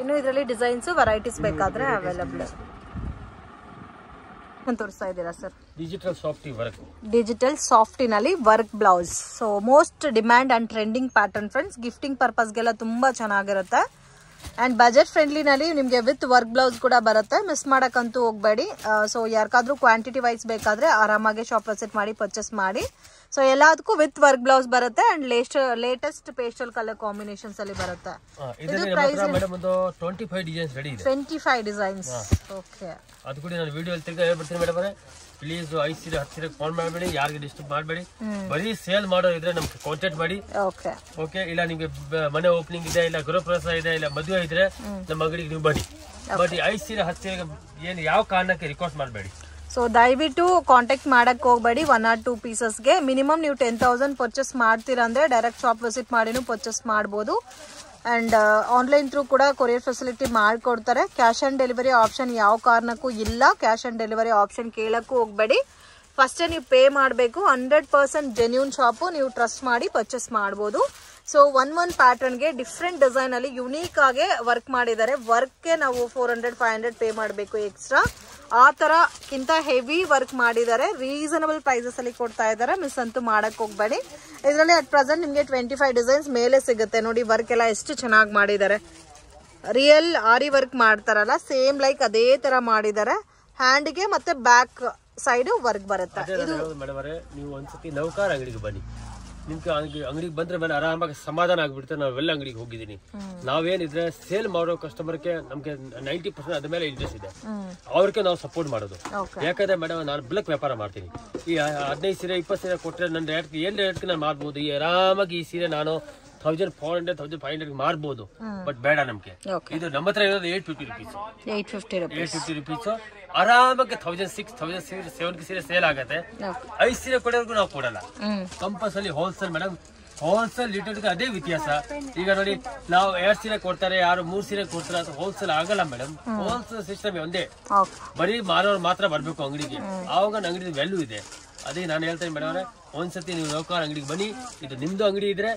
ಇನ್ನು ಇದರಲ್ಲಿ ಡಿಸೈನ್ಸು ವೆರೈಟೀಸ್ ಬೇಕಾದರೆ ಅವೈಲೇಬಲ್ ಇದೆ. ತೋರಿಸ್ತಾ ಇದ್ದೀರಾ ಸರ್? ಡಿಜಿಟಲ್ ಸಾಫ್ಟಿ ವರ್ಕ್, ಡಿಜಿಟಲ್ ಸಾಫ್ಟಿನಲ್ಲಿ work blouse. So most demand and trending pattern friends. Gifting ಪರ್ಪಸ್ಗೆಲ್ಲ ತುಂಬಾ ಚೆನ್ನಾಗಿರುತ್ತೆ ಅಂಡ್ ಬಜೆಟ್ ಫ್ರೆಂಡ್ಲಿನಲ್ಲಿ ನಿಮಗೆ ವಿತ್ ವರ್ಕ್ ಬ್ಲೌಸ್ ಕೂಡ ಬರುತ್ತೆ. ಮಿಸ್ ಮಾಡಕ್ಕಂತೂ ಹೋಗಬೇಡಿ. ಸೊ ಯಾರಿಗಾದ್ರೂ ಕ್ವಾಂಟಿಟಿ ವೈಸ್ ಬೇಕಾದ್ರೆ ಆರಾಮಾಗಿ ಶಾಪ್ ವಿಸಿಟ್ ಮಾಡಿ ಪರ್ಚೇಸ್ ಮಾಡಿ. ಸೊ ಎಲ್ಲದಕ್ಕೂ ವಿತ್ ವರ್ಕ್ ಬ್ಲೌಸ್ ಬರುತ್ತೆ and latest pastel colour combinations ಅಲ್ಲಿ ಬರುತ್ತೆ. ಇದು ಪ್ರೈಸ್ ಮೇಡಂ ಒಂದು 25 ಡಿಸೈನ್ಸ್ ರೆಡಿ ಇದೆ. 25 ಡಿಸೈನ್ಸ್. ಓಕೆ, ಅದು ಕೂಡ ನಾನು ವಿಡಿಯೋ ಅಲ್ಲಿ ತಿರ್ಗಾ ಹೇಳ್ಬಿಡ್ತೀನಿ ಮೇಡಮ್ ಅವರೇ. ಪ್ಲೀಸ್ 5 ಸೀರೆ 10 ಸೀರೆ ಫೋನ್ ಮಾಡಬೇಡಿ, ಯಾರಿಗೆ ಡಿಸ್ಟರ್ಬ್ ಮಾಡಬೇಡಿ. ಬರೀ ಸೇಲ್ ಮಾಡೋ ಇದ್ರೆ ನಮ್ಗೆ ಕಾಂಟ್ಯಾಕ್ಟ್ ಮಾಡಿ. ಓಕೆ, ಇಲ್ಲ ನಿಮ್ಗೆ ಮನೆ ಓಪನಿಂಗ್ ಇದೆ, ಇಲ್ಲ ಗೃಹಪ್ರವೇಶ ಇದೆ, ಇಲ್ಲ ಮದುವೆ ಇದ್ರೆ ನಮ್ಮ ಅಂಗಡಿಗೆ ನೀವು ಬನ್ನಿ. ಬಟ್ 5 ಸೀರೆ 10 ಸೀರೆ ಏನು ಯಾವ ಕಾರಣಕ್ಕೆ ರಿಕ್ವೆಸ್ಟ್ ಮಾಡಬೇಡಿ. ಸೊ ದಯವಿಟ್ಟು ಕಾಂಟ್ಯಾಕ್ಟ್ ಮಾಡಕ್ ಹೋಗಬೇಡಿ. 1 or 2 ಪೀಸಸ್ಗೆ ಮಿನಿಮಮ್ ನೀವು 10,000 ಪರ್ಚೇಸ್ ಮಾಡ್ತೀರಾ ಅಂದ್ರೆ ಡೈರೆಕ್ಟ್ ಶಾಪ್ ವಿಸಿಟ್ ಮಾಡಿನೂ ಪರ್ಚೇಸ್ ಮಾಡ್ಬೋದು. ಅಂಡ್ ಆನ್ಲೈನ್ ಥ್ರೂ ಕೂಡ ಕೊರಿಯರ್ ಫೆಸಿಲಿಟಿ ಮಾಡಿಕೊಡ್ತಾರೆ. ಕ್ಯಾಶ್ ಆನ್ ಡೆಲಿವರಿ ಆಪ್ಷನ್ ಯಾವ ಕಾರಣಕ್ಕೂ ಇಲ್ಲ. ಕ್ಯಾಶ್ ಆನ್ ಡೆಲಿವರಿ ಆಪ್ಷನ್ ಕೇಳಕ್ಕೂ ಹೋಗಬೇಡಿ. ಫಸ್ಟೇ ನೀವು ಪೇ ಮಾಡಬೇಕು. 100% ಜೆನ್ಯೂನ್ ಶಾಪು, ನೀವು ಟ್ರಸ್ಟ್ ಮಾಡಿ ಪರ್ಚೇಸ್ ಮಾಡ್ಬೋದು. ಸೊ one ಪ್ಯಾಟರ್ನ್ಗೆ ಡಿಫ್ರೆಂಟ್ ಡಿಸೈನ್ ಅಲ್ಲಿ ಯುನೀಕ್ ಆಗಿ ವರ್ಕ್ ಮಾಡಿದ್ದಾರೆ. ವರ್ಕ್ಗೆ ನಾವು 400-500 ಪೇ ಮಾಡಬೇಕು ಎಕ್ಸ್ಟ್ರಾ. ಆ ಥರಕ್ಕಿಂತ ಹೆವಿ ವರ್ಕ್ ಮಾಡಿದ್ದಾರೆ. ರೀಸನಬಲ್ ಪ್ರೈಸಸ್ ಅಲ್ಲಿ ಕೊಡ್ತಾ ಇದ್ದಾರೆ. ಮಿಸ್ ಅಂತೂ ಮಾಡಕ್ ಹೋಗ್ಬೇಡಿ. ಇದರಲ್ಲಿ ಅಟ್ ಪ್ರೆಸೆಂಟ್ ನಿಮಗೆ 25 ಡಿಸೈನ್ಸ್ ಮೇಲೆ ಸಿಗುತ್ತೆ. ನೋಡಿ ವರ್ಕ್ ಎಲ್ಲ ಎಷ್ಟು ಚೆನ್ನಾಗಿ ಮಾಡಿದ್ದಾರೆ. ರಿಯಲ್ ಆರಿ ವರ್ಕ್ ಮಾಡ್ತಾರಲ್ಲ, ಸೇಮ್ ಲೈಕ್ ಅದೇ ತರ ಮಾಡಿದ್ದಾರೆ. ಹ್ಯಾಂಡ್ಗೆ ಮತ್ತೆ ಬ್ಯಾಕ್ ಸೈಡ್ ವರ್ಕ್ ಬರುತ್ತೆ. ನೀವು ಒಂದ್ಸತಿ ನೌಕಾರ ಅಂಗಡಿಗೆ ಬನ್ನಿ. ನಿಮ್ಗೆ ಅಂಗಡಿಗೆ ಬಂದ್ರೆ ಮೇಲೆ ಆರಾಮಾಗಿ ಸಮಾಧಾನ ಆಗ್ಬಿಡುತ್ತೆ. ನಾವೆಲ್ಲ ಅಂಗಡಿಗೆ ಹೋಗಿದ್ದೀನಿ. ನಾವೇನಿದ್ರೆ ಸೇಲ್ ಮಾಡೋ ಕಸ್ಟಮರ್ಗೆ ನಮ್ಗೆ 90% ಅದ ಮೇಲೆ ಇಂಟ್ರೆಸ್ಟ್ ಇದೆ. ಅವ್ರಿಗೆ ನಾವು ಸಪೋರ್ಟ್ ಮಾಡೋದು. ಯಾಕಂದ್ರೆ ಮೇಡಮ್ ನಾನು ಬ್ಲಕ್ ವ್ಯಾಪಾರ ಮಾಡ್ತೀನಿ. ಈ 15 ಸೀರೆ 20 ಸೀರೆ ಕೊಟ್ಟರೆ ನನ್ನ ರೇಟ್ಗೆ ಏನ್ ರೇಟ್ಗೆ ನಾನು ಮಾಡ್ಬೋದು. ಈ ಆರಾಮಾಗಿ ಈ ಸೀರೆ ನಾನು 1400-1500 ಮಾರ್ಬೋದು. ಬಟ್ ಬೇಡ ನಮ್ಗೆ. ಇದು ನಮ್ಮ ಹತ್ರ ಇರೋದು 850 ರುಪೀಸ್. ಆರಾಮಾಗಿ 1600-1700 ಸೀರೆ ಸೇಲ್ ಆಗತ್ತೆ. 5 ಸೀರೆ ಕೊಡೋರ್ಗು ನಾವು ಕೊಡಲ್ಲ. Compulsory wholesale madam. ಹೋಲ್ಸೇಲ್ ಲೀಟರ್ಗೆ ಅದೇ ವ್ಯತ್ಯಾಸ. ಈಗ ನೋಡಿ, ನಾವು 2 ಸೀರೆ ಕೊಡ್ತಾರೆ, ಯಾರು 3 ಸೀರೆ ಕೊಡ್ತಾರೆ, ಅದು ಹೋಲ್ಸೇಲ್ ಆಗಲ್ಲ ಮೇಡಮ್. ಹೋಲ್ಸೇಲ್ ಸಿಸ್ಟಮ್ ಒಂದೇ. ಬರೀ ಮಾರೋರು ಮಾತ್ರ ಬರ್ಬೇಕು ಅಂಗಡಿಗೆ. ಆವಾಗ ಅಂಗಡಿ ವ್ಯಾಲ್ಯೂ ಇದೆ. ಅದೇ ನಾನು ಹೇಳ್ತೇನೆ ಮೇಡಮ್ ಅವರೇ, ಒಂದ್ಸತಿ ನೀವು ನೌಕಾರ ಅಂಗಡಿಗೆ ಬನ್ನಿ. ಇದು ನಿಮ್ದು ಅಂಗಡಿ ಇದ್ರೆ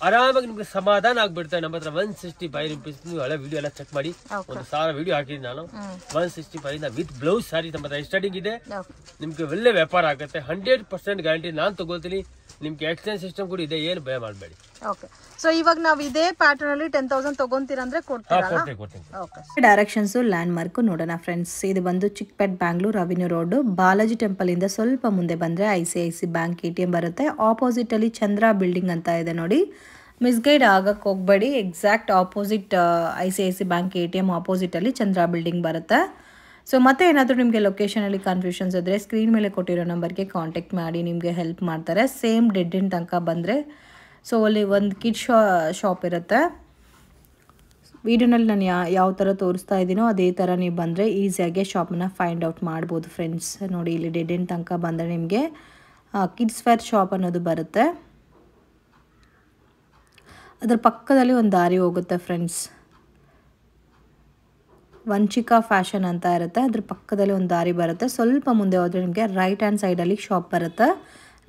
ಆರಾಮಾಗಿ ನಿಮ್ಗೆ ಸಮಾಧಾನ ಆಗ್ಬಿಡ್ತಾರೆ. ನಮ್ಮ ಹತ್ರ 165 ರುಪೀಸ್. ನೀವು ಹಳೆ ವಿಡಿಯೋ ಎಲ್ಲ ಚೆಕ್ ಮಾಡಿ. 1000 ವಿಡಿಯೋ ಹಾಕಿದ್ದೀನಿ ನಾನು. 165 ವಿತ್ ಬ್ಲೌಸ್ ಸಾರಿ ನಮ್ಮ ಹತ್ರ ಸ್ಟಾರ್ಟಿಂಗ್ ಇದೆ. ನಿಮ್ಗೆ ಒಳ್ಳೆ ವ್ಯಾಪಾರ ಆಗುತ್ತೆ. 100% ಗ್ಯಾರಂಟಿ ನಾನು ತಗೊಳ್ತೀನಿ. ನಿಮ್ಗೆ ಎಕ್ಸ್ಚೇಂಜ್ ಸಿಸ್ಟಮ್ ಕೂಡ ಇದೆ, ಏನು ಭಯ ಮಾಡಬೇಡಿ. ಓಕೆ, ಸೊ ಇವಾಗ ನಾವು ಇದೇ ಪ್ಯಾಟರ್ನ್ ಅಲ್ಲಿ 10,000 ತಗೊಂತೀರಂದ್ರೆ ಡೈರೆಕ್ಷನ್ಸ್ ಲ್ಯಾಂಡ್ ಮಾರ್ಕ್ ನೋಡೋಣ ಫ್ರೆಂಡ್ಸ್. ಇದು ಬಂದು Chickpet Bangalore avenue road. Balaji temple ಇಂದ ಸ್ವಲ್ಪ ಮುಂದೆ ಬಂದ್ರೆ ICICI ಬ್ಯಾಂಕ್ ATM ಬರುತ್ತೆ. ಆಪೋಸಿಟ್ ಅಲ್ಲಿ ಚಂದ್ರ ಬಿಲ್ಡಿಂಗ್ ಅಂತ ಇದೆ ನೋಡಿ. ಮಿಸ್ಗೈಡ್ ಆಗಕ್ಕೆ ಹೋಗಬೇಡಿ. Exact opposite ICICI bank ATM opposite ಅಲ್ಲಿ ಚಂದ್ರ ಬಿಲ್ಡಿಂಗ್ ಬರುತ್ತೆ. ಸೊ ಮತ್ತೆ ಏನಾದರೂ ನಿಮಗೆ ಲೊಕೇಶನಲ್ಲಿ ಕನ್ಫ್ಯೂಷನ್ಸ್ ಇದ್ದರೆ ಸ್ಕ್ರೀನ್ ಮೇಲೆ ಕೊಟ್ಟಿರೋ ನಂಬರ್ಗೆ ಕಾಂಟ್ಯಾಕ್ಟ್ ಮಾಡಿ, ನಿಮಗೆ ಹೆಲ್ಪ್ ಮಾಡ್ತಾರೆ. ಸೇಮ್ ಡೆಡ್ ಎಂಡ್ ತನಕ ಬಂದರೆ ಸೊ ಅಲ್ಲಿ ಒಂದು ಕಿಡ್ ಶಾಪ್ ಇರುತ್ತೆ. ವಿಡಿಯೋನಲ್ಲಿ ನಾನು ಯಾವ ಥರ ತೋರಿಸ್ತಾ ಇದ್ದೀನೋ ಅದೇ ಥರ ನೀವು ಬಂದರೆ ಈಸಿಯಾಗಿ ಶಾಪನ್ನ ಫೈಂಡ್ ಔಟ್ ಮಾಡ್ಬೋದು ಫ್ರೆಂಡ್ಸ್. ನೋಡಿ, ಇಲ್ಲಿ ಡೆಡ್ ಎಂಡ್ ತನಕ ಬಂದರೆ ನಿಮಗೆ ಕಿಡ್ಸ್ ವೇರ್ ಶಾಪ್ ಅನ್ನೋದು ಬರುತ್ತೆ. ಅದರ ಪಕ್ಕದಲ್ಲಿ ಒಂದು ದಾರಿ ಹೋಗುತ್ತೆ ಫ್ರೆಂಡ್ಸ್. ವಂಚಿಕಾ ಫ್ಯಾಷನ್ ಅಂತ ಇರುತ್ತೆ. ಅದ್ರ ಪಕ್ಕದಲ್ಲಿ ಒಂದು ದಾರಿ ಬರುತ್ತೆ. ಸ್ವಲ್ಪ ಮುಂದೆ ಹೋದರೆ ನಿಮಗೆ ರೈಟ್ ಹ್ಯಾಂಡ್ ಸೈಡಲ್ಲಿ ಶಾಪ್ ಬರುತ್ತೆ.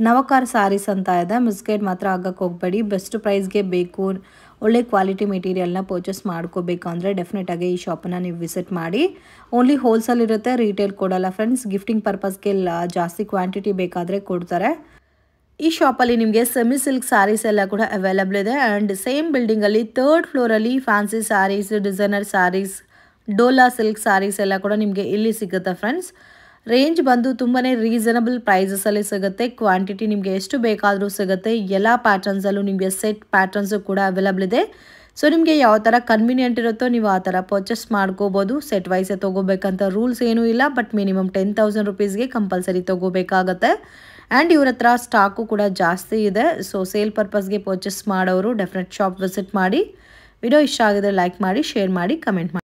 ನವಕಾರ್ ಸಾರೀಸ್ ಅಂತ ಇದೆ. ಮಿಸ್ಗೈಡ್ ಮಾತ್ರ ಆಗಕ್ಕೆ ಹೋಗಬೇಡಿ. ಬೆಸ್ಟ್ ಪ್ರೈಸ್ಗೆ ಬೇಕು, ಒಳ್ಳೆ ಕ್ವಾಲಿಟಿ ಮೆಟೀರಿಯಲ್ನ ಪರ್ಚೇಸ್ ಮಾಡ್ಕೋಬೇಕು ಅಂದರೆ ಡೆಫಿನೆಟಾಗಿ ಈ ಶಾಪನ್ನು ನೀವು ವಿಸಿಟ್ ಮಾಡಿ. ಓನ್ಲಿ ಹೋಲ್ಸೇಲ್ ಇರುತ್ತೆ, ರೀಟೇಲ್ ಕೊಡಲ್ಲ ಫ್ರೆಂಡ್ಸ್. ಗಿಫ್ಟಿಂಗ್ ಪರ್ಪಸ್ಗೆ ಜಾಸ್ತಿ ಕ್ವಾಂಟಿಟಿ ಬೇಕಾದರೆ ಕೊಡ್ತಾರೆ. ಈ ಶಾಪಲ್ಲಿ ನಿಮಗೆ ಸೆಮಿ ಸಿಲ್ಕ್ ಸ್ಯಾರೀಸ್ ಎಲ್ಲ ಕೂಡ ಅವೈಲಬಲ್ ಇದೆ. ಆ್ಯಂಡ್ ಸೇಮ್ ಬಿಲ್ಡಿಂಗಲ್ಲಿ 3rd ಫ್ಲೋರಲ್ಲಿ fancy saris, designer saris, dola silk saris ಎಲ್ಲ ಕೂಡ ನಿಮಗೆ ಇಲ್ಲಿ ಸಿಗುತ್ತೆ ಫ್ರೆಂಡ್ಸ್. ರೇಂಜ್ ಬಂದು ತುಂಬಾ ರೀಸನಬಲ್ ಪ್ರೈಸಸಲ್ಲಿ ಸಿಗುತ್ತೆ. ಕ್ವಾಂಟಿಟಿ ನಿಮಗೆ ಎಷ್ಟು ಬೇಕಾದರೂ ಸಿಗುತ್ತೆ. ಎಲ್ಲ ಪ್ಯಾಟರ್ನ್ಸಲ್ಲೂ ನಿಮಗೆ ಸೆಟ್ ಪ್ಯಾಟರ್ನ್ಸು ಕೂಡ ಅವೈಲಬಲ್ ಇದೆ. ಸೊ ನಿಮಗೆ ಯಾವ ಥರ ಕನ್ವೀನಿಯೆಂಟ್ ಇರುತ್ತೋ ನೀವು ಆ ಥರ ಪರ್ಚೇಸ್ ಮಾಡ್ಕೋಬೋದು. ಸೆಟ್ ವೈಸೇ ತೊಗೋಬೇಕಂತ ರೂಲ್ಸ್ ಏನೂ ಇಲ್ಲ. ಬಟ್ ಮಿನಿಮಮ್ 10,000 ರುಪೀಸ್ಗೆ ಕಂಪಲ್ಸರಿ ತೊಗೋಬೇಕಾಗತ್ತೆ. ಆ್ಯಂಡ್ ಇವ್ರ ಹತ್ರ ಸ್ಟಾಕು ಕೂಡ ಜಾಸ್ತಿ ಇದೆ. ಸೊ ಸೇಲ್ ಪರ್ಪಸ್ಗೆ ಪರ್ಚೇಸ್ ಮಾಡೋರು ಡೆಫಿನೆಟ್ ಶಾಪ್ ವಿಸಿಟ್ ಮಾಡಿ. ವಿಡಿಯೋ ಇಷ್ಟ ಆಗಿದ್ರೆ ಲೈಕ್ ಮಾಡಿ, ಶೇರ್ ಮಾಡಿ, ಕಮೆಂಟ್ ಮಾಡಿ.